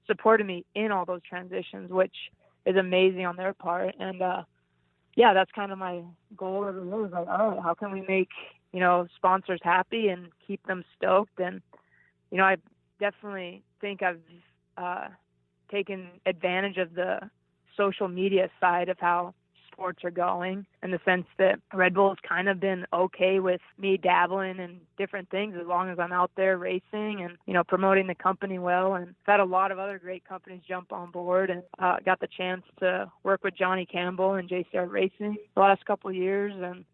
supported me in all those transitions, which is amazing on their part. And that's kind of my goal every year, is like, all right, how can we make sponsors happy and keep them stoked? And I definitely think I've taken advantage of the social media side of how sports are going, in the sense that Red Bull has kind of been okay with me dabbling in different things as long as I'm out there racing and, promoting the company well. And I've had a lot of other great companies jump on board, and got the chance to work with Johnny Campbell and JCR Racing the last couple of years. And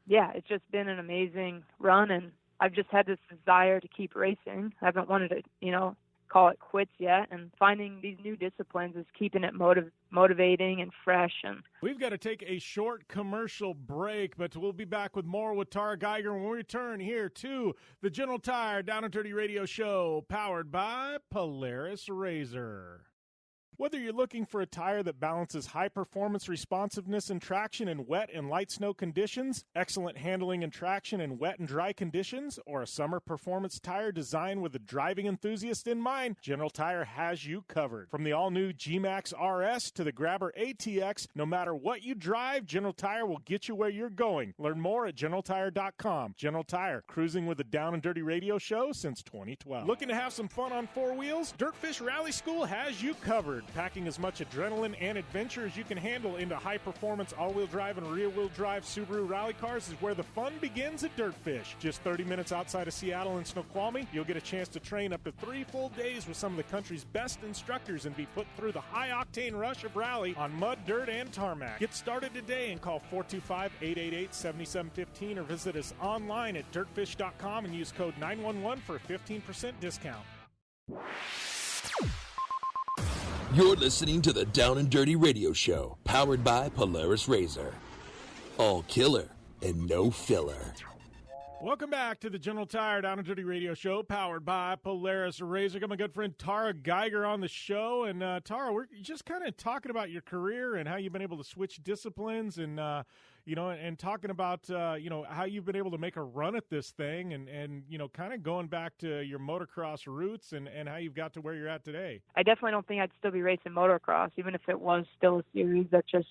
it's just been an amazing run, and I've just had this desire to keep racing. I haven't wanted to, call it quits yet, and finding these new disciplines is keeping it motivating and fresh. And we've got to take a short commercial break, but we'll be back with more with Tarah Gieger when we return here to the General Tire Down and Dirty Radio Show, powered by Polaris RZR. Whether you're looking for a tire that balances high performance responsiveness and traction in wet and light snow conditions, excellent handling and traction in wet and dry conditions, or a summer performance tire designed with the driving enthusiast in mind, General Tire has you covered. From the all-new G-Max RS to the Grabber ATX, no matter what you drive, General Tire will get you where you're going. Learn more at GeneralTire.com. General Tire, cruising with the Down and Dirty Radio Show since 2012. Looking to have some fun on 4 wheels? Dirtfish Rally School has you covered. Packing as much adrenaline and adventure as you can handle into high-performance all-wheel drive and rear-wheel drive Subaru rally cars is where the fun begins at Dirtfish. Just 30 minutes outside of Seattle in Snoqualmie, you'll get a chance to train up to 3 full days with some of the country's best instructors and be put through the high-octane rush of rally on mud, dirt, and tarmac. Get started today and call 425-888-7715 or visit us online at dirtfish.com and use code 911 for a 15% discount. You're listening to the Down and Dirty Radio Show, powered by Polaris RZR. All killer and no filler. Welcome back to the General Tire Down and Dirty Radio Show, powered by Polaris RZR. Got my good friend Tarah Gieger on the show. And Tarah, we're just kind of talking about your career and how you've been able to switch disciplines and and talking about, how you've been able to make a run at this thing and kind of going back to your motocross roots and how you've got to where you're at today. I definitely don't think I'd still be racing motocross, even if it was still a series that's just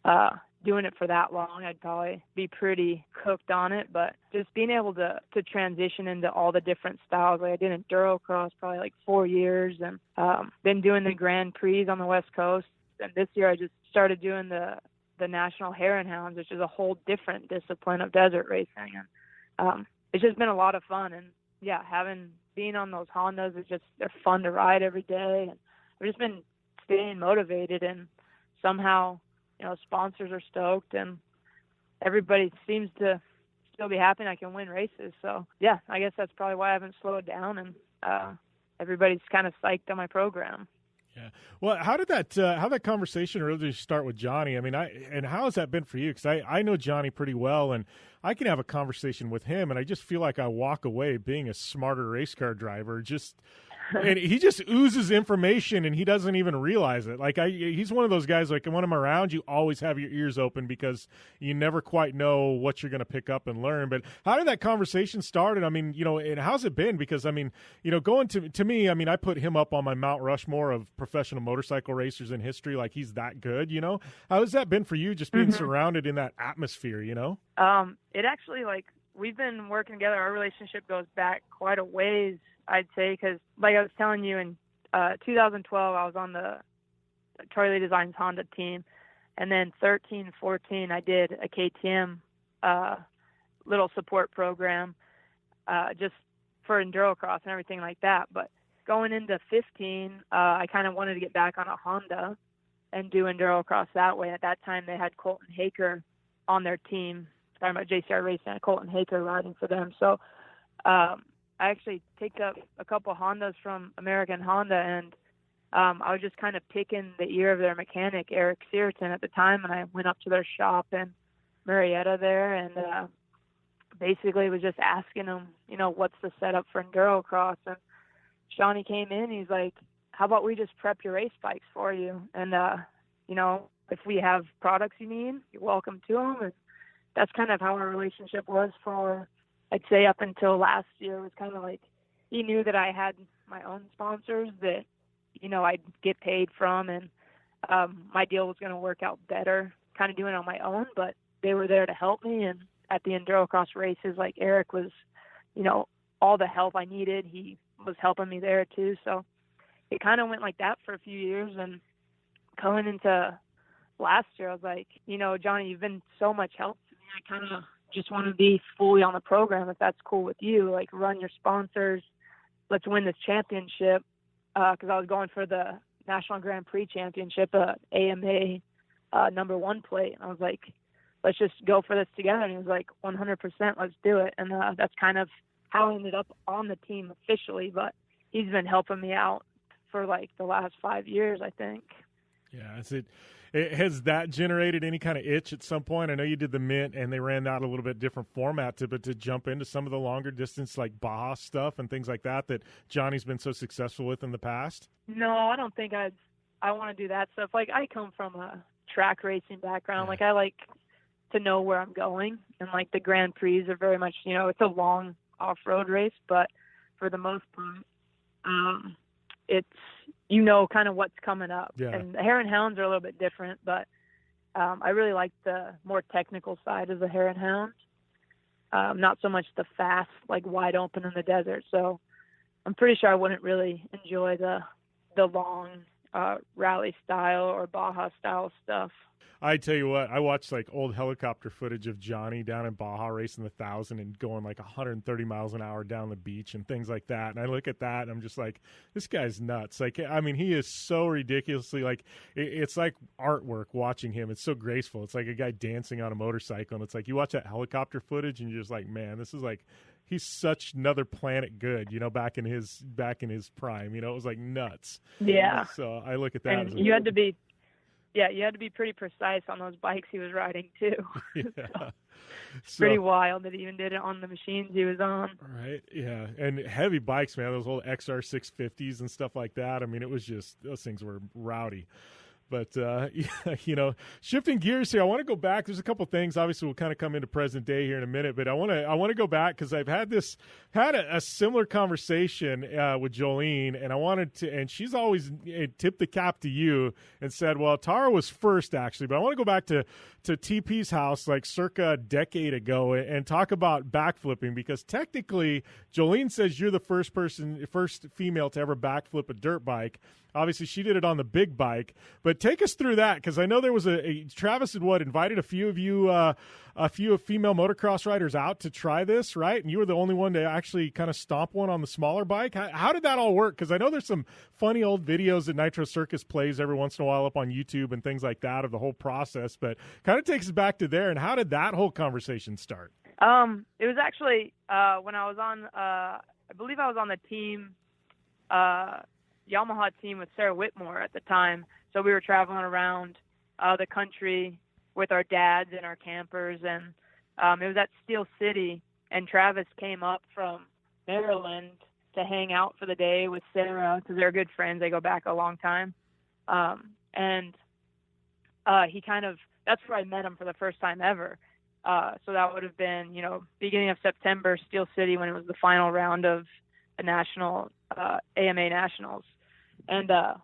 doing it for that long. I'd probably be pretty cooked on it, but just being able to transition into all the different styles. Like I did endurocross probably like 4 years, and been doing the Grand Prix on the West Coast. And this year I just started doing the National Hare and Hounds, which is a whole different discipline of desert racing. And it's just been a lot of fun. And yeah, being on those Hondas, they're fun to ride every day. And I've just been staying motivated, and somehow, sponsors are stoked and everybody seems to still be happy I can win races. So yeah, I guess that's probably why I haven't slowed down, and everybody's kind of psyched on my program. Yeah. Well, how did that conversation really start with Johnny? I mean, and how has that been for you? Because I know Johnny pretty well, and I can have a conversation with him, and I just feel like I walk away being a smarter race car driver. And he just oozes information, and he doesn't even realize it. Like he's one of those guys. Like when I'm around, you always have your ears open because you never quite know what you're going to pick up and learn. But how did that conversation start? And I mean, and how's it been? Because I mean, going to me, I mean, I put him up on my Mount Rushmore of professional motorcycle racers in history. Like he's that good. How has that been for you? Just being surrounded in that atmosphere. It actually, like, we've been working together. Our relationship goes back quite a ways, I'd say, because like I was telling you, in 2012, I was on the Charlie Designs Honda team. And then 13, 14, I did a KTM little support program just for endurocross and everything like that. But going into 15, I kind of wanted to get back on a Honda and do endurocross that way. At that time, they had Colton Haker on their team. Talking about JCR Racing and Colton Haker riding for them. So I actually picked up a couple Hondas from American Honda, and I was just kind of picking the ear of their mechanic, Eric Searton, at the time, and I went up to their shop in Marietta there and basically was just asking them, what's the setup for endurocross? And Shawnee came in, he's like, how about we just prep your race bikes for you? And, if we have products you need, you're welcome to them. And that's kind of how our relationship was for, I'd say, up until last year. It was kind of like he knew that I had my own sponsors that, I'd get paid from, and my deal was going to work out better kind of doing it on my own, but they were there to help me. And at the endurocross races, like Eric was, all the help I needed. He was helping me there too. So it kind of went like that for a few years. And coming into last year, I was like, Johnny, you've been so much help to me. I kind of just want to be fully on the program, if that's cool with you. Like, run your sponsors. Let's win this championship. Because I was going for the National Grand Prix Championship, AMA #1 plate. And I was like, let's just go for this together. And he was like, 100%, let's do it. And that's kind of how I ended up on the team officially. But he's been helping me out for like the last 5 years, I think. Yeah, has that generated any kind of itch at some point? I know you did the Mint, and they ran out a little bit different format but to jump into some of the longer distance, like Baja stuff and things like that Johnny's been so successful with in the past? No, I don't think I want to do that stuff. Like, I come from a track racing background. Yeah. Like, I like to know where I'm going, and like the Grand Prix are very much, it's a long off-road race, but for the most part, it's, kind of what's coming up. Yeah. And the Hare and Hounds are a little bit different, but I really like the more technical side of the Hare and Hounds, not so much the fast, like wide open in the desert. So I'm pretty sure I wouldn't really enjoy the long rally style or Baja style stuff. I tell you what, I watched like old helicopter footage of Johnny down in Baja racing the 1,000 and going like 130 miles an hour down the beach and things like that. And I look at that and I'm just like, this guy's nuts. Like, I mean, he is so ridiculously, like, it's like artwork watching him. It's so graceful. It's like a guy dancing on a motorcycle. And it's like, you watch that helicopter footage and you're just like, man, this is like, he's such another planet good, back in his prime, it was like nuts. Yeah. So I look at that. And you had to be, you had to be pretty precise on those bikes he was riding too. Yeah. So, pretty wild that he even did it on the machines he was on. Right. Yeah. And heavy bikes, man, those old XR 650s and stuff like that. I mean, it was just, those things were rowdy. But, shifting gears here, I want to go back. There's a couple things. Obviously, we'll kind of come into present day here in a minute. But I want to go back because I've had a similar conversation with Jolene, and she's always tipped the cap to you and said, well, Tarah was first, actually. But I want to go back to TP's house like circa a decade ago and talk about backflipping, because technically Jolene says you're the first female to ever backflip a dirt bike. Obviously, she did it on the big bike, but take us through that, because I know there was Travis had invited a few of you, a few female motocross riders out to try this, right? And you were the only one to actually kind of stomp one on the smaller bike. How did that all work? Because I know there's some funny old videos that Nitro Circus plays every once in a while up on YouTube and things like that of the whole process, but kind of takes us back to there. And how did that whole conversation start? It was actually when I was on, I believe I was on the team. Yamaha team with Sarah Whitmore at the time. So we were traveling around the country with our dads and our campers, and it was at Steel City, and Travis came up from Maryland to hang out for the day with Sarah because they're good friends. They go back a long time. He kind of, that's where I met him for the first time ever. So that would have been, beginning of September, Steel City, when it was the final round of the national, AMA Nationals. And, a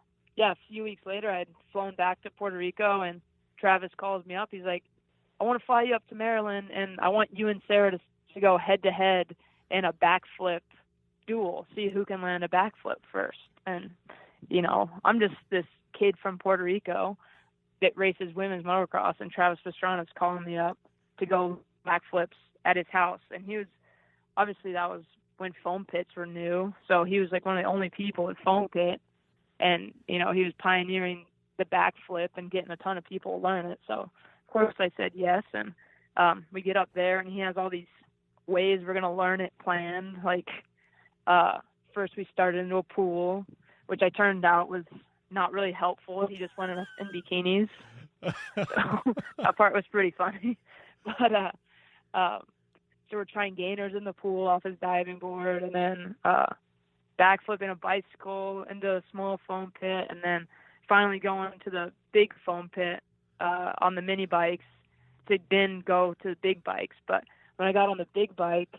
few weeks later, I had flown back to Puerto Rico, and Travis calls me up. He's like, I want to fly you up to Maryland, and I want you and Sarah to go head-to-head in a backflip duel, see who can land a backflip first. And, I'm just this kid from Puerto Rico that races women's motocross, and Travis Pastrana's calling me up to go backflips at his house. And he was, obviously that was when foam pits were new, so he was like one of the only people at foam pit, and he was pioneering the backflip and getting a ton of people to learn it. So of course I said yes, and we get up there, and he has all these ways we're going to learn it planned. Like first we started into a pool, which I turned out was not really helpful. He just wanted us in bikinis. So that part was pretty funny. But so we're trying gainers in the pool off his diving board, and then backflipping a bicycle into a small foam pit, and then finally going to the big foam pit on the mini bikes to then go to the big bikes. But when I got on the big bike,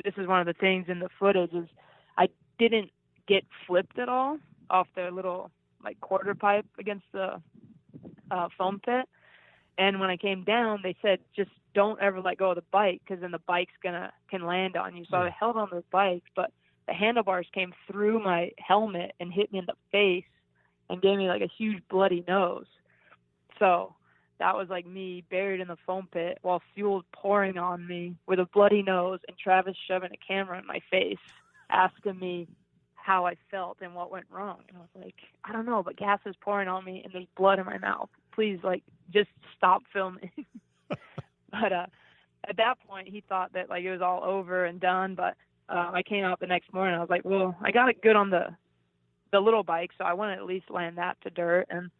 this is one of the things in the footage, is I didn't get flipped at all off the little like quarter pipe against the foam pit. And when I came down, they said, just don't ever let go of the bike, because then the bike's can land on you. So I held on to the bike, but the handlebars came through my helmet and hit me in the face and gave me like a huge bloody nose. So that was like me buried in the foam pit while fuel pouring on me with a bloody nose, and Travis shoving a camera in my face, asking me how I felt and what went wrong. And I was like, I don't know, but gas is pouring on me and there's blood in my mouth. Please, just stop filming. But at that point, he thought that it was all over and done. But I came out the next morning. I was like, well, I got it good on the little bike, so I want to at least land that to dirt. And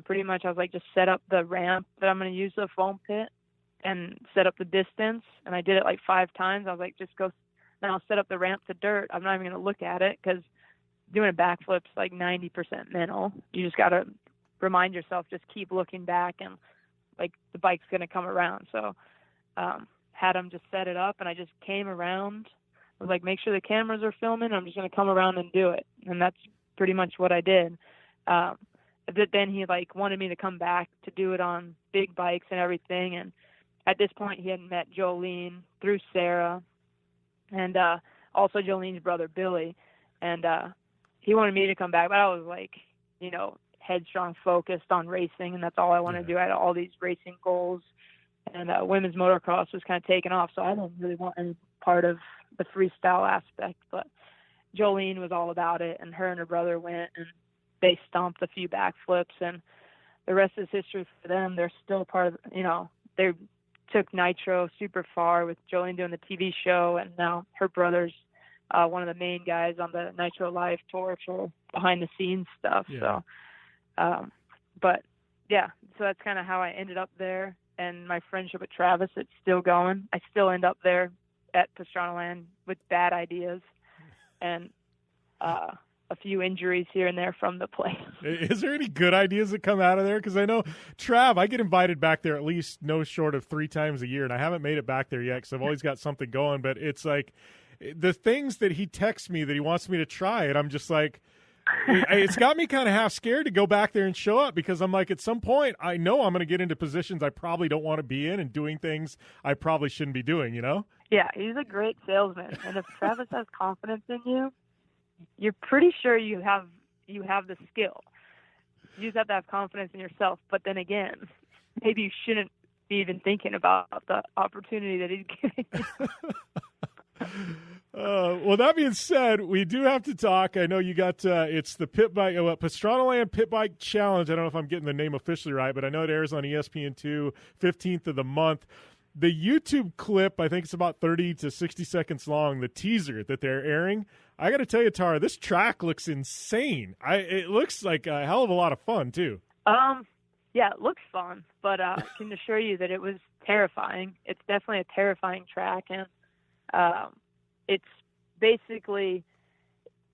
pretty much I was like, just set up the ramp that I'm going to use the foam pit and set up the distance. And I did it 5 times. I was like, just go. Now I'll set up the ramp to dirt. I'm not even going to look at it, because doing a backflip's 90% mental. You just got to remind yourself, just keep looking back, and the bike's going to come around. So had them just set it up, and I just came around. I was like, make sure the cameras are filming. I'm just going to come around and do it. And that's pretty much what I did. But then he wanted me to come back to do it on big bikes and everything. And at this point he had met Jolene through Sarah, and also Jolene's brother Billy. And he wanted me to come back, but I was headstrong focused on racing, and that's all I wanted to do. I had all these racing goals, and women's motocross was kind of taking off, so I didn't really want any part of the freestyle aspect. But Jolene was all about it, and her and her brother went, and they stomped a few backflips, and the rest is history for them. They're still part of, they took Nitro super far with Jolene doing the TV show, and now her brother's one of the main guys on the Nitro Live tour for behind the scenes stuff. Yeah. So, so that's kind of how I ended up there. And my friendship with Travis, it's still going. I still end up there at Pastrana Land with bad ideas and a few injuries here and there from the place. Is there any good ideas that come out of there? Because I know, Trav, I get invited back there at least no short of 3 times a year, and I haven't made it back there yet because I've always got something going. But it's the things that he texts me that he wants me to try, and I'm just like, it's got me kind of half scared to go back there and show up, because I'm like, at some point, I know I'm going to get into positions I probably don't want to be in and doing things I probably shouldn't be doing, Yeah, he's a great salesman. And if Travis has confidence in you, you're pretty sure you have the skill. You just have to have confidence in yourself. But then again, maybe you shouldn't be even thinking about the opportunity that he's giving you. Well, that being said, we do have to talk. I know you got it's the Pit Bike Pastrana Land Pit Bike Challenge. I don't know if I'm getting the name officially right, but I know it airs on ESPN2 15th of the month. The YouTube clip, I think it's about 30 to 60 seconds long, the teaser that they're airing, I got to tell you, Tara, this track looks insane. It looks like a hell of a lot of fun, too. Yeah, it looks fun, but I can assure you that it was terrifying. It's definitely a terrifying track, and it's basically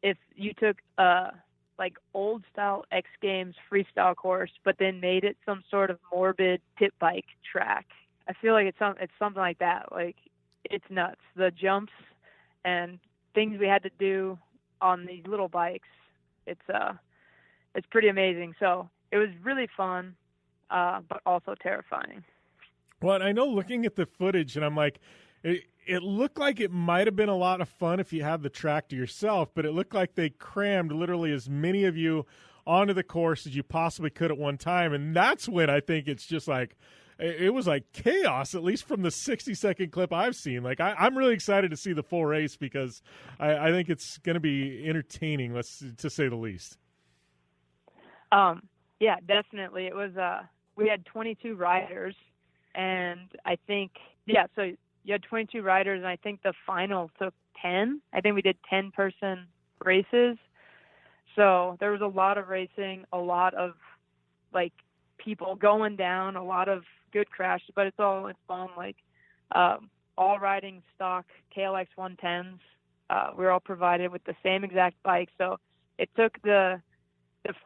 if you took like old style X Games freestyle course, but then made it some sort of morbid pit bike track. I feel like it's something like that. Like, it's nuts. The jumps and things we had to do on these little bikes. It's pretty amazing. So it was really fun, but also terrifying. Well, I know looking at the footage, and I'm like, it looked like it might have been a lot of fun if you had the track to yourself, but it looked like they crammed literally as many of you onto the course as you possibly could at one time. And that's when I think it's just like, it was like chaos, at least from the 60-second clip I've seen. Like, I'm really excited to see the full race because I think it's going to be entertaining, to say the least. Yeah, definitely. It was, we had 22 riders, and I think, so you had 22 riders, and I think the final took 10. I think we did 10-person races. So there was a lot of racing, a lot of, like, people going down, a lot of good crashes, but it's fun. Like, all riding stock KLX 110s. We were all provided with the same exact bike. So it took the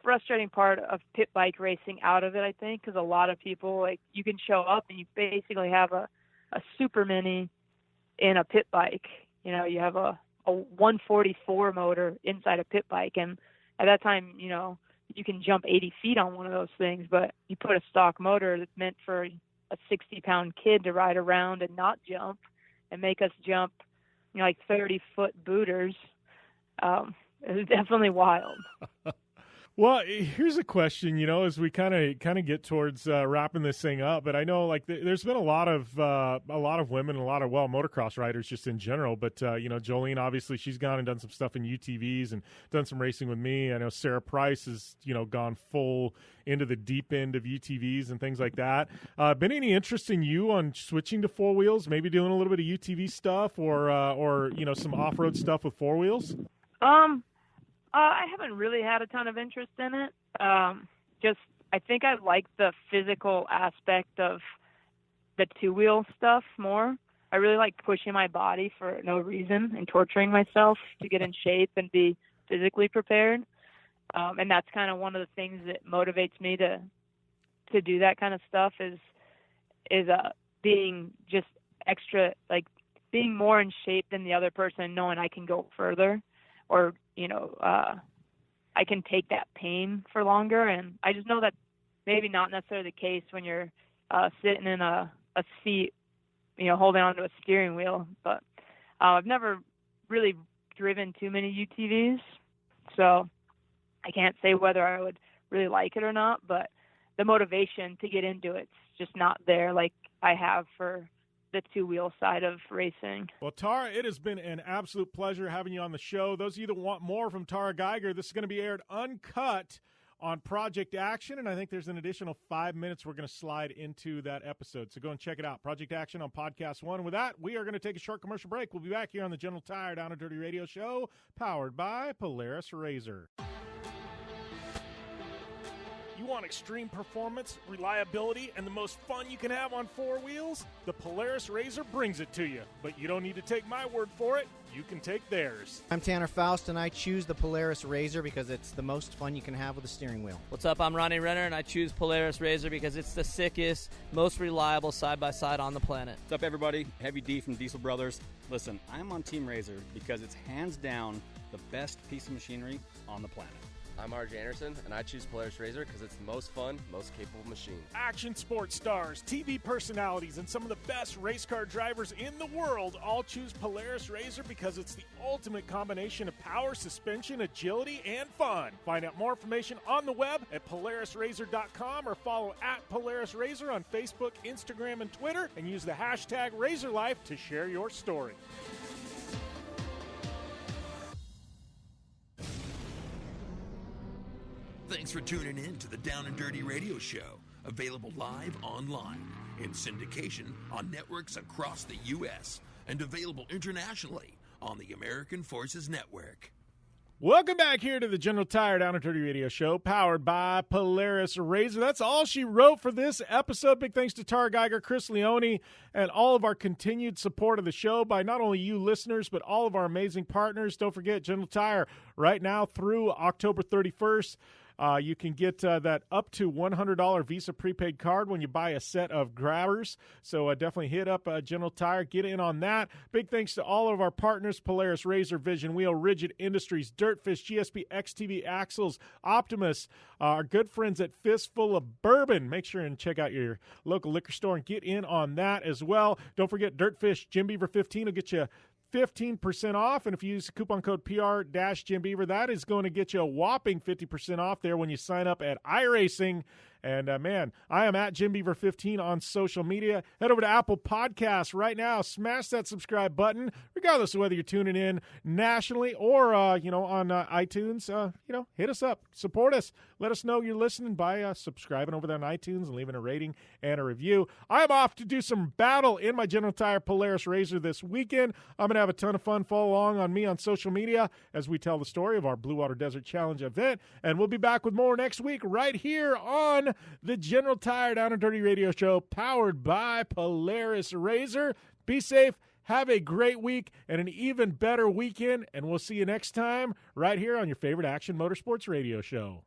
frustrating part of pit bike racing out of it, I think, because a lot of people, like, you can show up and you basically have a super mini in a pit bike. You know, you have a 144 motor inside a pit bike, and at that time, you know, you can jump 80 feet on one of those things, but you put a stock motor that's meant for a 60-pound kid to ride around and not jump, and make us jump, you know, like 30-foot booters. It was definitely wild. Well, here's a question, you know, as we kind of get towards wrapping this thing up. But I know, like, there's been a lot of women and a lot of motocross riders just in general. But you know, Jolene, obviously, she's gone and done some stuff in UTVs and done some racing with me. I know Sarah Price has, you know, gone full into the deep end of UTVs and things like that. Been any interest in you on switching to four wheels, maybe doing a little bit of UTV stuff or you know, some off road stuff with four wheels? I haven't really had a ton of interest in it. Just, I think I like the physical aspect of the two-wheel stuff more. I really like pushing my body for no reason and torturing myself to get in shape and be physically prepared. And that's kind of one of the things that motivates me to do that kind of stuff is being just extra, like, being more in shape than the other person, knowing I can go further. Or, you know, I can take that pain for longer. And I just know that's maybe not necessarily the case when you're sitting in a seat, you know, holding onto a steering wheel. But I've never really driven too many UTVs, so I can't say whether I would really like it or not. But the motivation to get into it's just not there like I have for the two-wheel side of racing. Well, Tara, it has been an absolute pleasure having you on the show. Those of you that want more from Tarah Gieger, this is going to be aired uncut on Project Action, and I think there's an additional 5 minutes we're going to slide into that episode. So go and check it out, Project Action on Podcast One. And with that, we are going to take a short commercial break. We'll be back here on the General Tire Down and Dirty Radio Show, powered by Polaris RZR. You want extreme performance, reliability, and the most fun you can have on four wheels? The Polaris RZR brings it to you. But you don't need to take my word for it. You can take theirs. I'm Tanner Faust, and I choose the Polaris RZR because it's the most fun you can have with a steering wheel. What's up? I'm Ronnie Renner, and I choose Polaris RZR because it's the sickest, most reliable side-by-side on the planet. What's up, everybody? Heavy D from Diesel Brothers. Listen, I'm on Team RZR because it's hands down the best piece of machinery on the planet. I'm RJ Anderson, and I choose Polaris RZR because it's the most fun, most capable machine. Action sports stars, TV personalities, and some of the best race car drivers in the world all choose Polaris RZR because it's the ultimate combination of power, suspension, agility, and fun. Find out more information on the web at PolarisRZR.com or follow at Polaris RZR on Facebook, Instagram, and Twitter, and use the hashtag RZRLife to share your story. Thanks for tuning in to the Down and Dirty Radio Show, available live online, in syndication on networks across the U.S., and available internationally on the American Forces Network. Welcome back here to the General Tire Down and Dirty Radio Show, powered by Polaris RZR. That's all she wrote for this episode. Big thanks to Tarah Gieger, Chris Leone, and all of our continued support of the show by not only you listeners, but all of our amazing partners. Don't forget, General Tire, right now through October 31st, you can get that up to $100 Visa prepaid card when you buy a set of grabbers. So definitely hit up General Tire. Get in on that. Big thanks to all of our partners, Polaris RZR, Vision Wheel, Rigid Industries, Dirtfish, GSP, XTV Axles, Optimus, our good friends at Fistful of Bourbon. Make sure and check out your local liquor store and get in on that as well. Don't forget Dirtfish, Jim Beaver 15 will get you 15% off, and if you use the coupon code PR-Jim Beaver, that is going to get you a whopping 50% off there when you sign up at iRacing. And, man, I am at Jim Beaver 15 on social media. Head over to Apple Podcasts right now. Smash that subscribe button, regardless of whether you're tuning in nationally or, on iTunes. Hit us up. Support us. Let us know you're listening by subscribing over there on iTunes and leaving a rating and a review. I'm off to do some battle in my General Tire Polaris RZR this weekend. I'm going to have a ton of fun. Follow along on me on social media as we tell the story of our BlueWater Desert Challenge event. And we'll be back with more next week right here on the General Tire Down and Dirty Radio Show, powered by Polaris RZR. Be safe, have a great week, and an even better weekend, and we'll see you next time right here on your favorite Action Motorsports Radio Show.